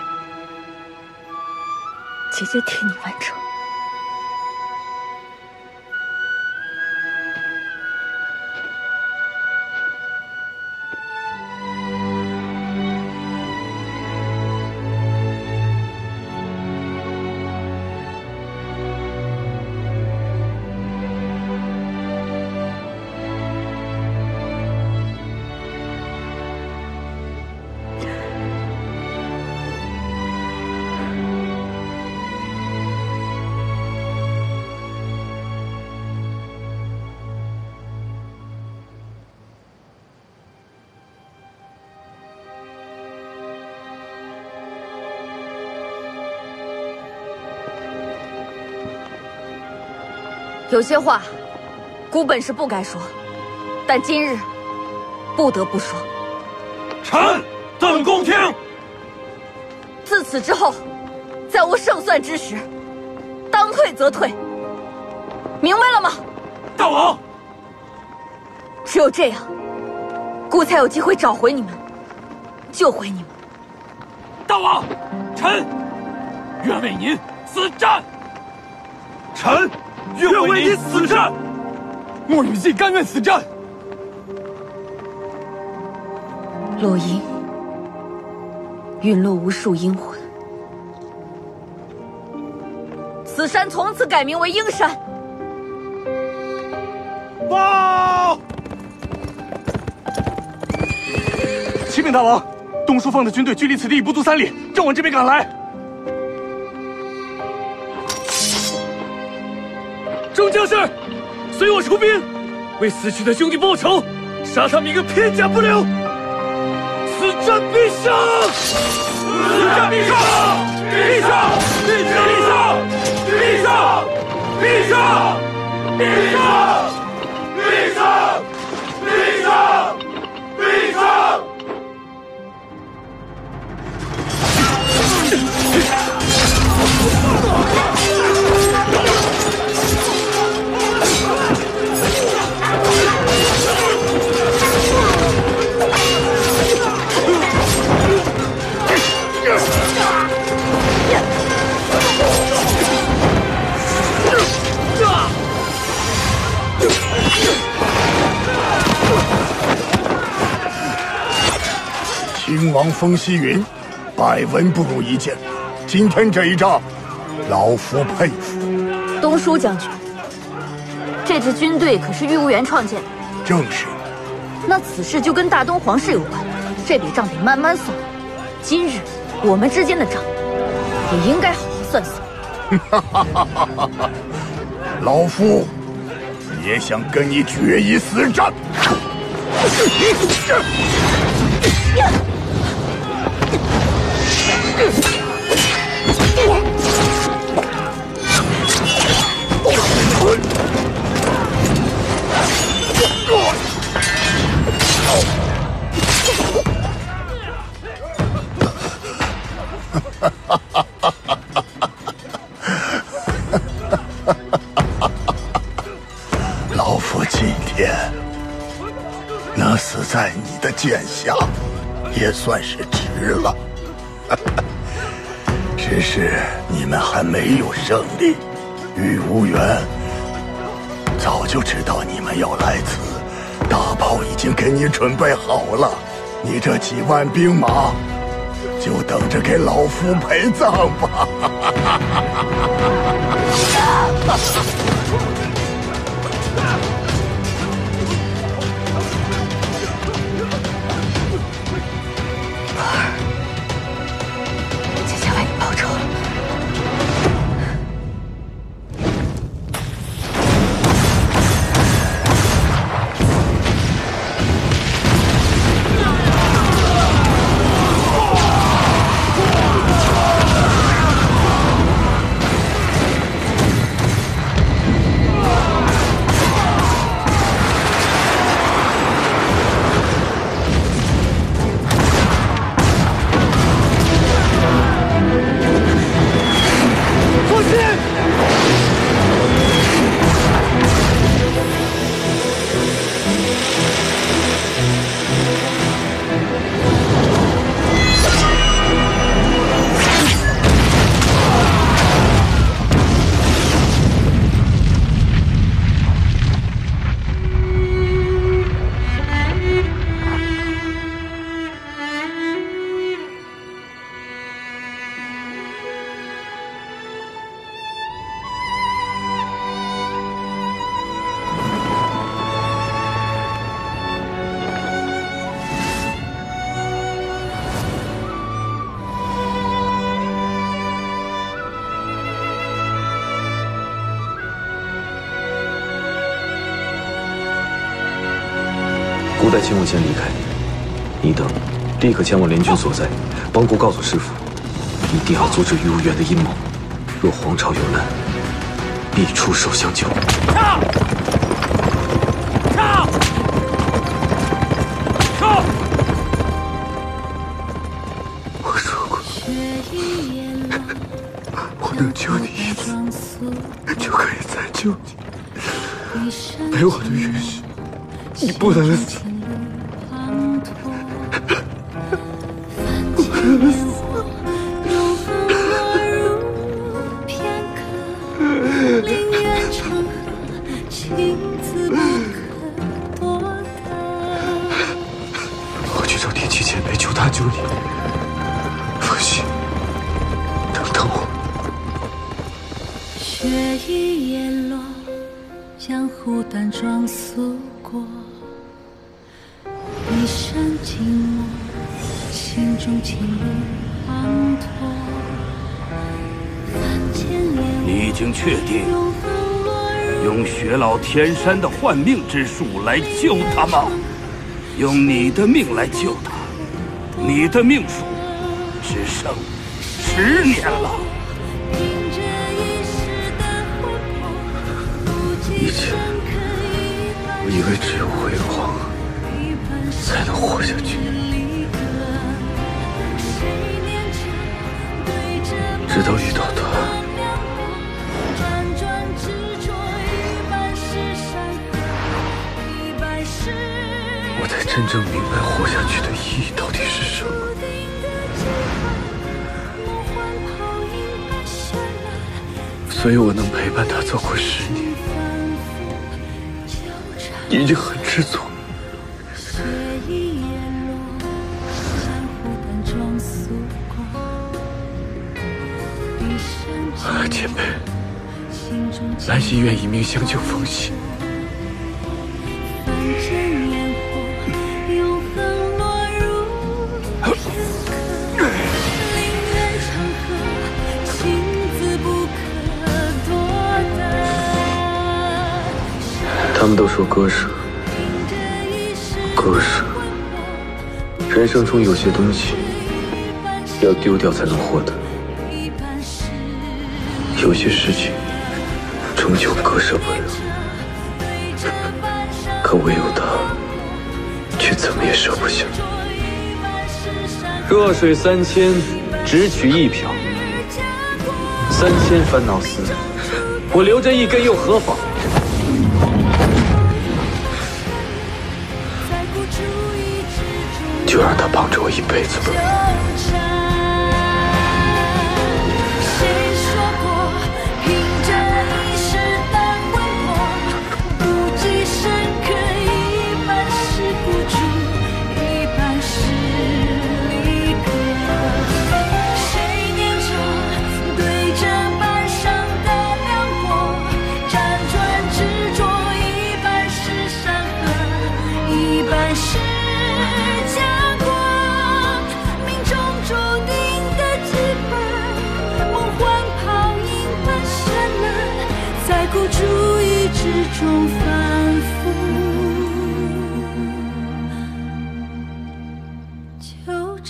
姐姐替你完成。有些话，孤本是不该说，但今日不得不说。
臣等恭听。
此之后，在我胜算之时，当退则退，明白了吗？
大王，
只有这样，孤才有机会找回你们，救回你们。
大王，臣愿为您死战。臣愿为您死战。
莫雨季甘愿死战。
落英陨落无数阴魂，此山从此改名为鹰山。
报！
启禀大王，东书坊的军队距离此地不足3里，正往这边赶来。
众将士，随我出兵，为死去的兄弟报仇，杀他们一个片甲不留。此战必胜！此战必胜！必胜！必胜！必胜！必胜！必胜！必胜！必胜！必胜！
亲王风夕云，百闻不如一见。今天这一仗，老夫佩服。
东叔将军，这支军队可是玉无缘创建的。
正是。
那此事就跟大东皇室有关，这笔账得慢慢算。今日我们之间的账，也应该好好算算。
老夫也想跟你决一死战。老夫今天能死在你的剑下，也算是值了。只是你们还没有胜利，玉无缘早就知道你们要来此，大炮已经给你准备好了，你这几万兵马就等着给老夫陪葬吧。
姐姐为你报仇了。
孤待亲王先离开，你等立刻前往联军所在，帮孤告诉师父，一定要阻止玉无缘的阴谋。若皇朝有难，必出手相救。
杀！杀！杀！
我说过，
我能救你一次，就可以再救你。没我的允许，你不能死。不能死。我去找天启前辈，求他救你。放心，等等我。
雪已叶落，江湖淡妆素过，一身寂寞，心中情侣滂沱。
你已经确定用雪老天山的换命之术来救他吗？用你的命来救他，你的命数只剩10年了。
以前我以为只有辉煌才能活下去，直到遇到他，我才真正明白活下去的意义到底是什么。所以我能陪伴他走过10年，已经很知足。前辈，兰溪愿以命相救风息。他们都说割舍，割舍。人生中有些东西要丢掉才能获得，有些事情终究割舍不了。可唯有他，却怎么也舍不下。
弱水3000，只取一瓢。3000烦恼丝，我留着一根又何妨？
就让他帮着我一辈子吧。
之中反复纠缠。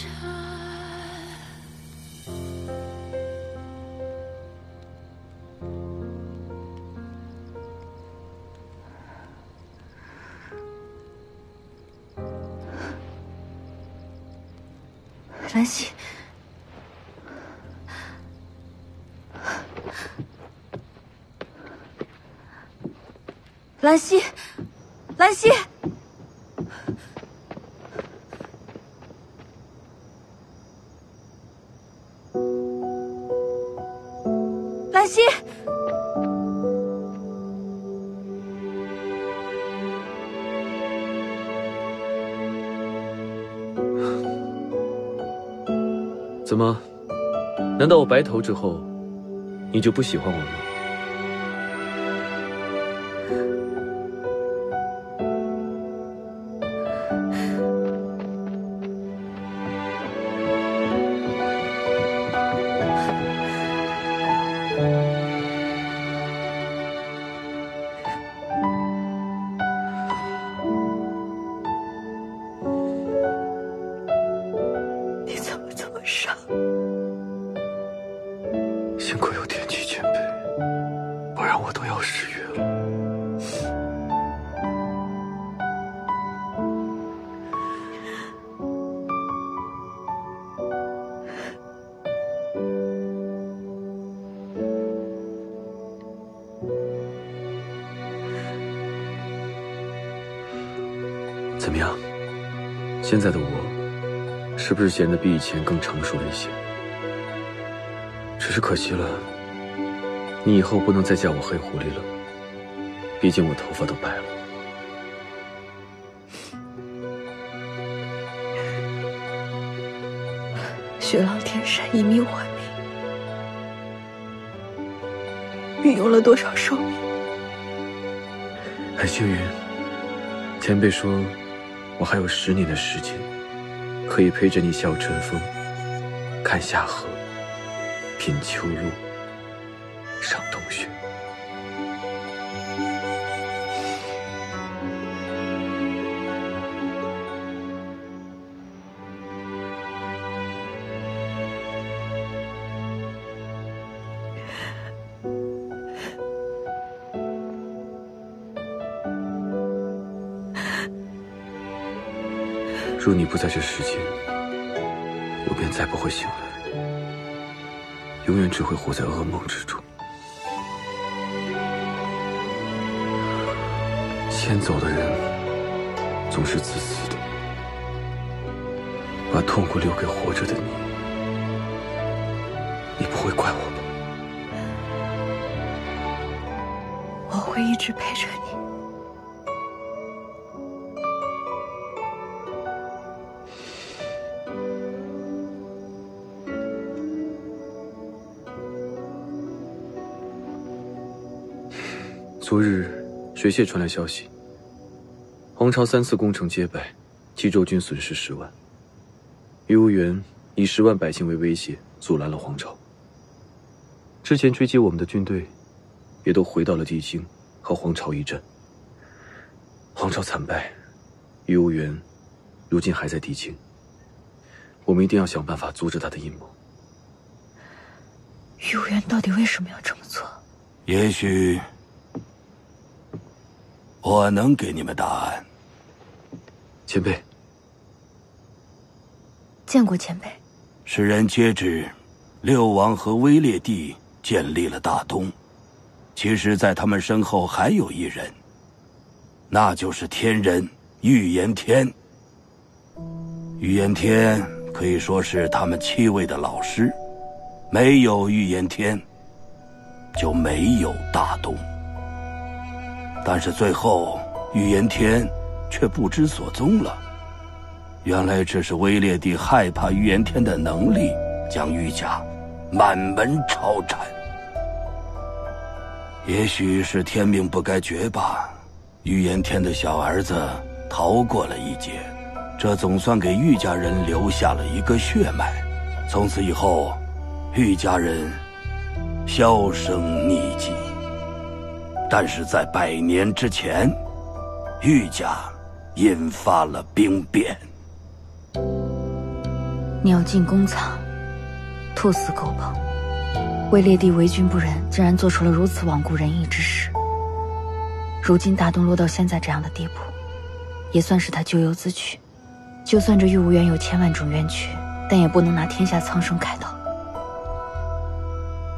兰溪，兰溪，兰溪，兰溪，
怎么？难道我白头之后，你就不喜欢我了吗？
幸亏有天启前辈，不然我都要失约了。
现在的我，是不是显得比以前更成熟了一些？只是可惜了，你以后不能再叫我黑狐狸了，毕竟我头发都白了。
雪狼天山一命还命，运用了多少寿命？
很幸运，前辈说我还有10年的时间，可以陪着你笑春风，看夏荷，品秋露，赏冬雪。若你不在这世间，我便再不会醒来，永远只会活在噩梦之中。先走的人总是自私的，把痛苦留给活着的你。你不会怪我吧？
我会一直陪着你。
昨日水榭传来消息，皇朝3次攻城皆败，冀州军损失10万。于无元以10万百姓为威胁，阻拦了皇朝。之前追击我们的军队，也都回到了地京，和皇朝一战。皇朝惨败，于无元如今还在地京，我们一定要想办法阻止他的阴谋。
于无元到底为什么要这么做？
也许我能给你们答案。
前辈。
见过前辈。
世人皆知，六王和威烈帝建立了大东，其实在他们身后还有一人，那就是天人玉炎天。玉炎天可以说是他们7位的老师，没有玉炎天，就没有大东。但是最后，玉炎天却不知所踪了。原来这是威烈帝害怕玉炎天的能力，将玉家满门抄斩。也许是天命不该绝吧，玉炎天的小儿子逃过了一劫，这总算给玉家人留下了一个血脉。从此以后，玉家人销声匿迹。但是在100年之前，玉家引发了兵变。
鸟尽弓藏，兔死狗烹。威烈帝为君不仁，竟然做出了如此罔顾仁义之事。如今大东落到现在这样的地步，也算是他咎由自取。就算这玉无缘有1000万种冤屈，但也不能拿天下苍生开刀。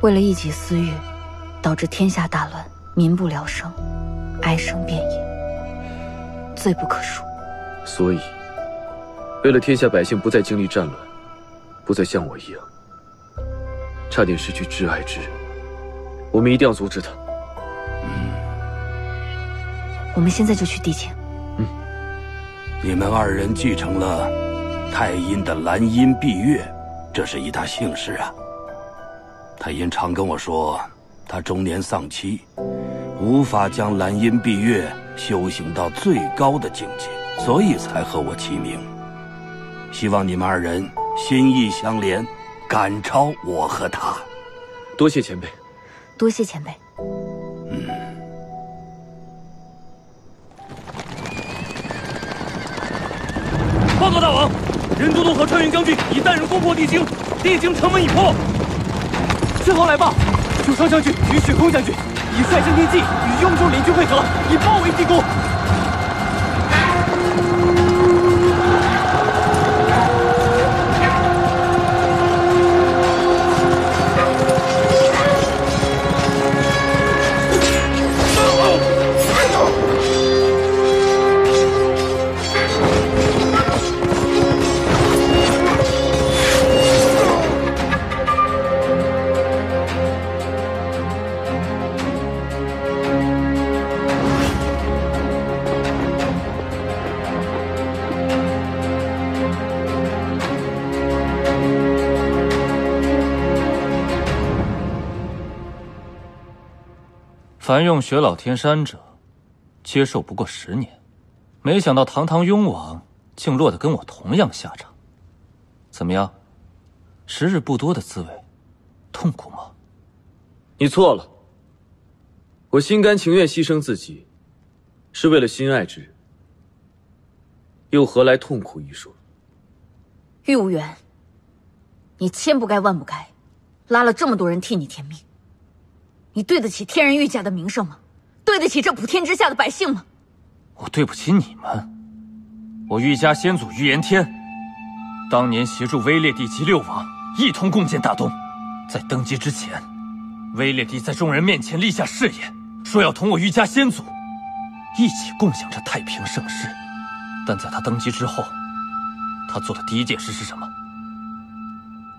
为了一己私欲，导致天下大乱，民不聊生，哀声遍野，罪不可恕。
所以，为了天下百姓不再经历战乱，不再像我一样差点失去挚爱之人，我们一定要阻止他。
我们现在就去地京。
你们2人继承了太阴的蓝阴蔽月，这是一大幸事啊。太阴常跟我说，他中年丧妻，无法将蓝阴蔽月修行到最高的境界，所以才和我齐名。希望你们2人心意相连，赶超我和他。
多谢前辈。
多谢前辈。
报告大王，任都督和川原将军已带人攻破地京，地京城门已破。信号来报，九仓将军与雪空将军已率真天骑与雍州联军会合，已包围地宫。
凡用雪老天山者，接受不过10年。没想到堂堂雍王，竟落得跟我同样下场。怎么样？时日不多的滋味，痛苦吗？
你错了。我心甘情愿牺牲自己，是为了心爱之人，又何来痛苦一说？
玉无缘，你千不该万不该，拉了这么多人替你填命。你对得起天人玉家的名声吗？对得起这普天之下的百姓吗？
我对不起你们。我玉家先祖玉炎天，当年协助威烈帝及6王一同共建大东。在登基之前，威烈帝在众人面前立下誓言，说要同我玉家先祖一起共享这太平盛世。但在他登基之后，他做的第一件事是什么？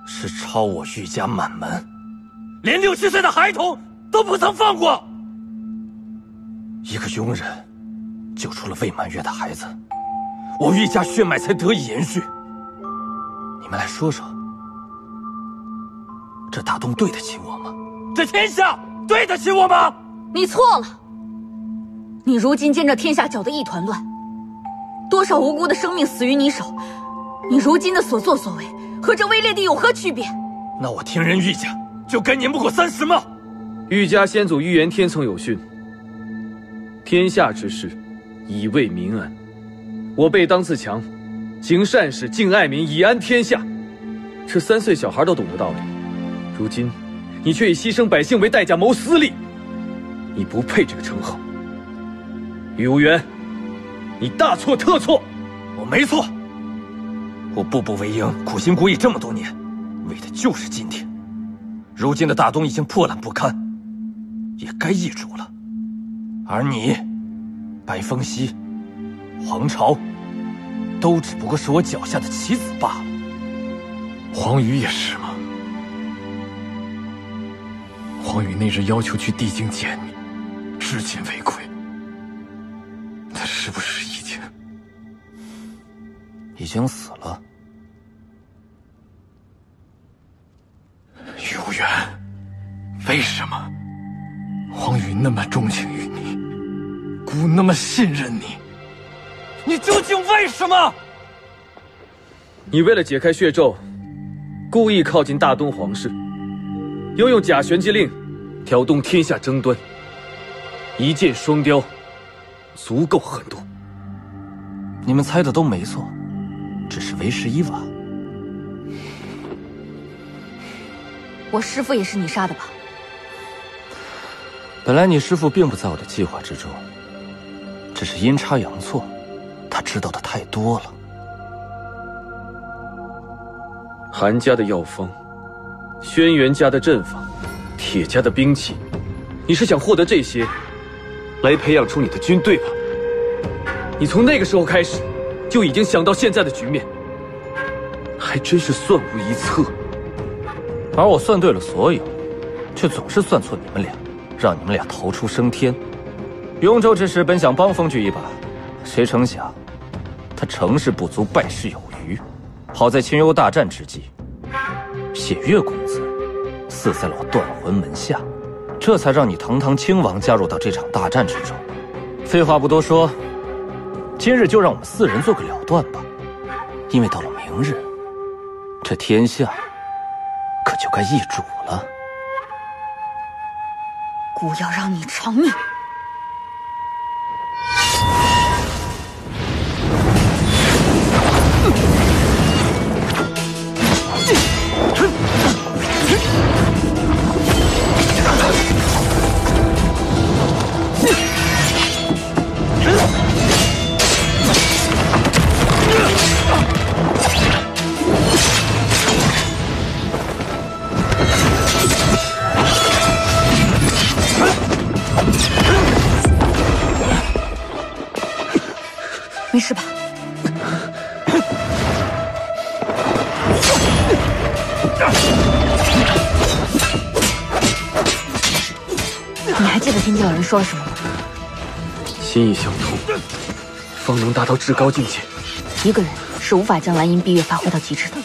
是抄我玉家满门，连6、7岁的孩童都不曾放过。一个庸人救出了未满月的孩子，我玉家血脉才得以延续。你们来说说，这大东对得起我吗？这天下对得起我吗？
你错了。你如今将这天下搅得一团乱，多少无辜的生命死于你手，你如今的所作所为和这威烈帝有何区别？
那我天人玉家就该年不过30吗？
玉家先祖玉炎天曾有训：天下之事，以为民安。我辈当自强，行善事，敬爱民，以安天下。这3岁小孩都懂得道理。如今，你却以牺牲百姓为代价谋私利，你不配这个称号。玉无缘，你大错特错。
我没错，我步步为营，苦心孤诣这么多年，为的就是今天。如今的大东已经破烂不堪，也该易主了。而你，白风息、黄巢，都只不过是我脚下的棋子罢了。
黄宇也是吗？黄宇那日要求去地境见你，至今未归。他是不是
已经死了？
玉无缘，为什么黄宇那么钟情于你，姑那么信任你？
你究竟为什么？
你为了解开血咒，故意靠近大东皇室，又用假玄机令挑动天下争端，一箭双雕，足够狠毒。
你们猜的都没错，只是为时已晚。
我师父也是你杀的吧？
本来你师父并不在我的计划之中，只是阴差阳错，他知道的太多了。
韩家的药方，轩辕家的阵法，铁家的兵器，你是想获得这些，来培养出你的军队吧？你从那个时候开始，就已经想到现在的局面，还真是算无一策。
而我算对了所有，却总是算错你们俩，让你们俩逃出升天。雍州之时本想帮风聚一把，谁成想他成事不足，败事有余。好在青幽大战之际，血月公子死在了我断魂门下，这才让你堂堂亲王加入到这场大战之中。废话不多说，今日就让我们4人做个了断吧。因为到了明日，这天下可就该易主了。
姑要让你偿命。没事吧？你还记得今天有人说了什么吗？
心意相通，方能达到至高境界。
一个人是无法将蓝银蔽月发挥到极致的。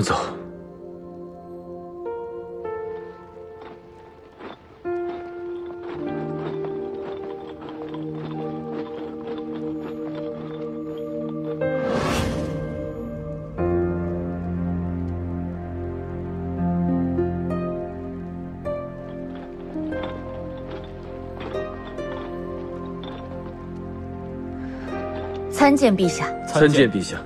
们走。
参见陛下。
参见陛下。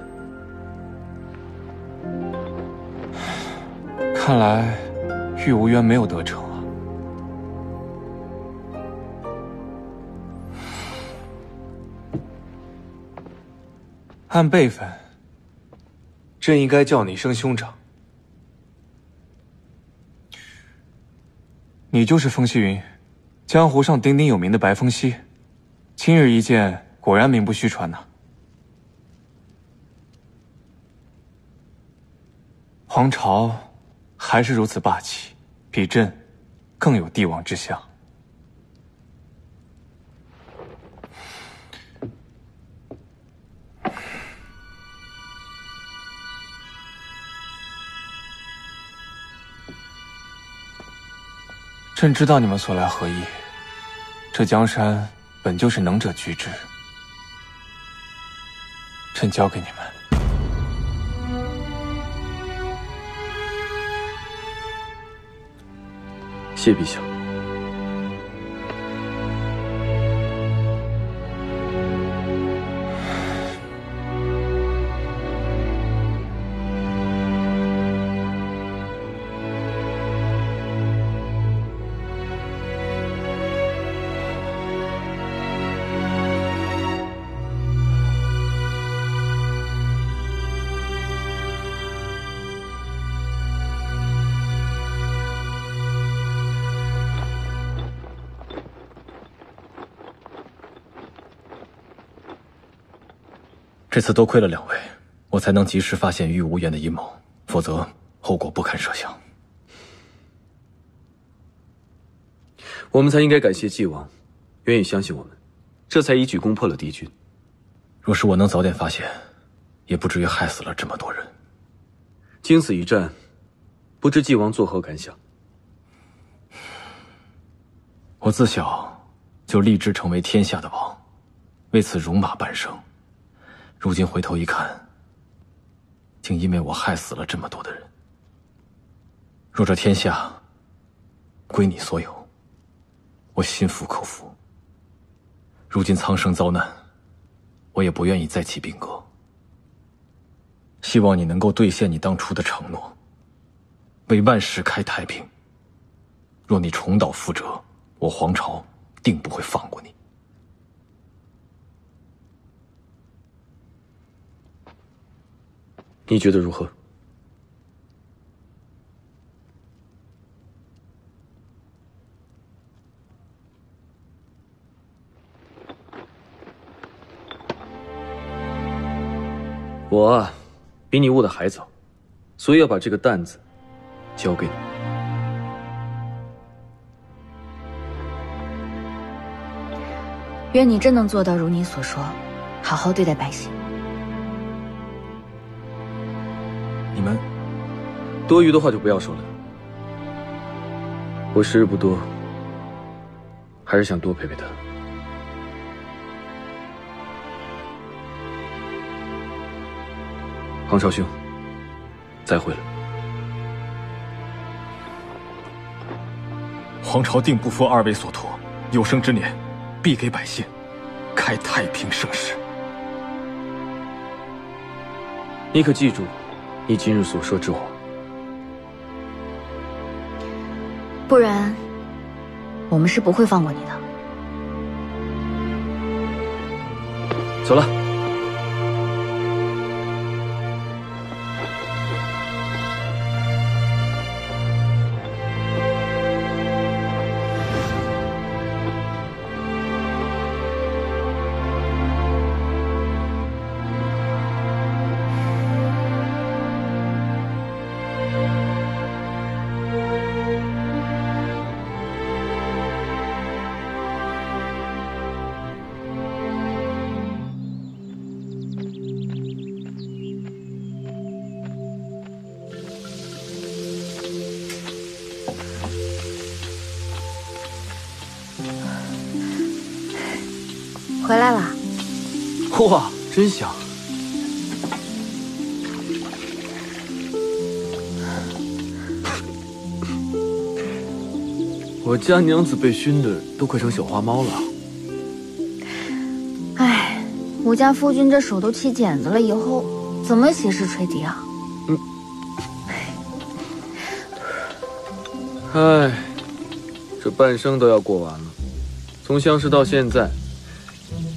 看来玉无渊没有得逞啊。按辈分，朕应该叫你一声兄长。你就是风夕云，江湖上鼎鼎有名的白风夕，今日一见，果然名不虚传呐。皇朝还是如此霸气，比朕更有帝王之相。朕知道你们所来何意，这江山本就是能者居之，朕交给你们。
谢陛下。这次多亏了两位，我才能及时发现玉无缘的阴谋，否则后果不堪设想。我们才应该感谢纪王，愿意相信我们，这才一举攻破了敌军。若是我能早点发现，也不至于害死了这么多人。经此一战，不知纪王作何感想？我自小就立志成为天下的王，为此戎马半生。如今回头一看，竟因为我害死了这么多的人。若这天下归你所有，我心服口服。如今苍生遭难，我也不愿意再起兵戈。希望你能够兑现你当初的承诺，为万世开太平。若你重蹈覆辙，我皇朝定不会放过你。你觉得如何？我啊，比你悟的还早，所以要把这个担子交给你。
愿你真能做到如你所说，好好对待百姓。
你们多余的话就不要说了。我时日不多，还是想多陪陪他。皇朝兄，再会了。
皇朝定不负二位所托，有生之年，必给百姓开太平盛世。
你可记住你今日所说之话，
不然我们是不会放过你的。
走了。
回来了。
哇，真香！我家娘子被熏的都快成小花猫了。
唉，我家夫君这手都起茧子了，以后怎么洗拭吹笛啊？
唉，这半生都要过完了。从相识到现在，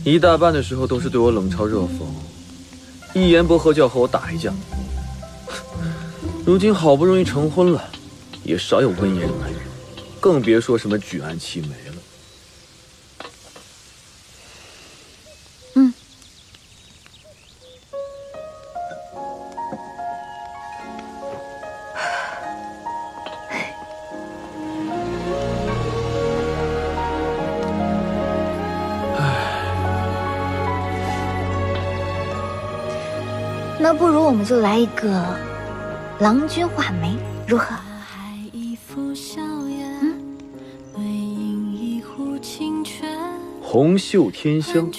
一大半的时候都是对我冷嘲热讽，一言不合就要和我打一架。如今好不容易成婚了，也少有温言软语，更别说什么举案齐眉了。
那不如我们就来一个郎君画眉，如何？
红袖添香。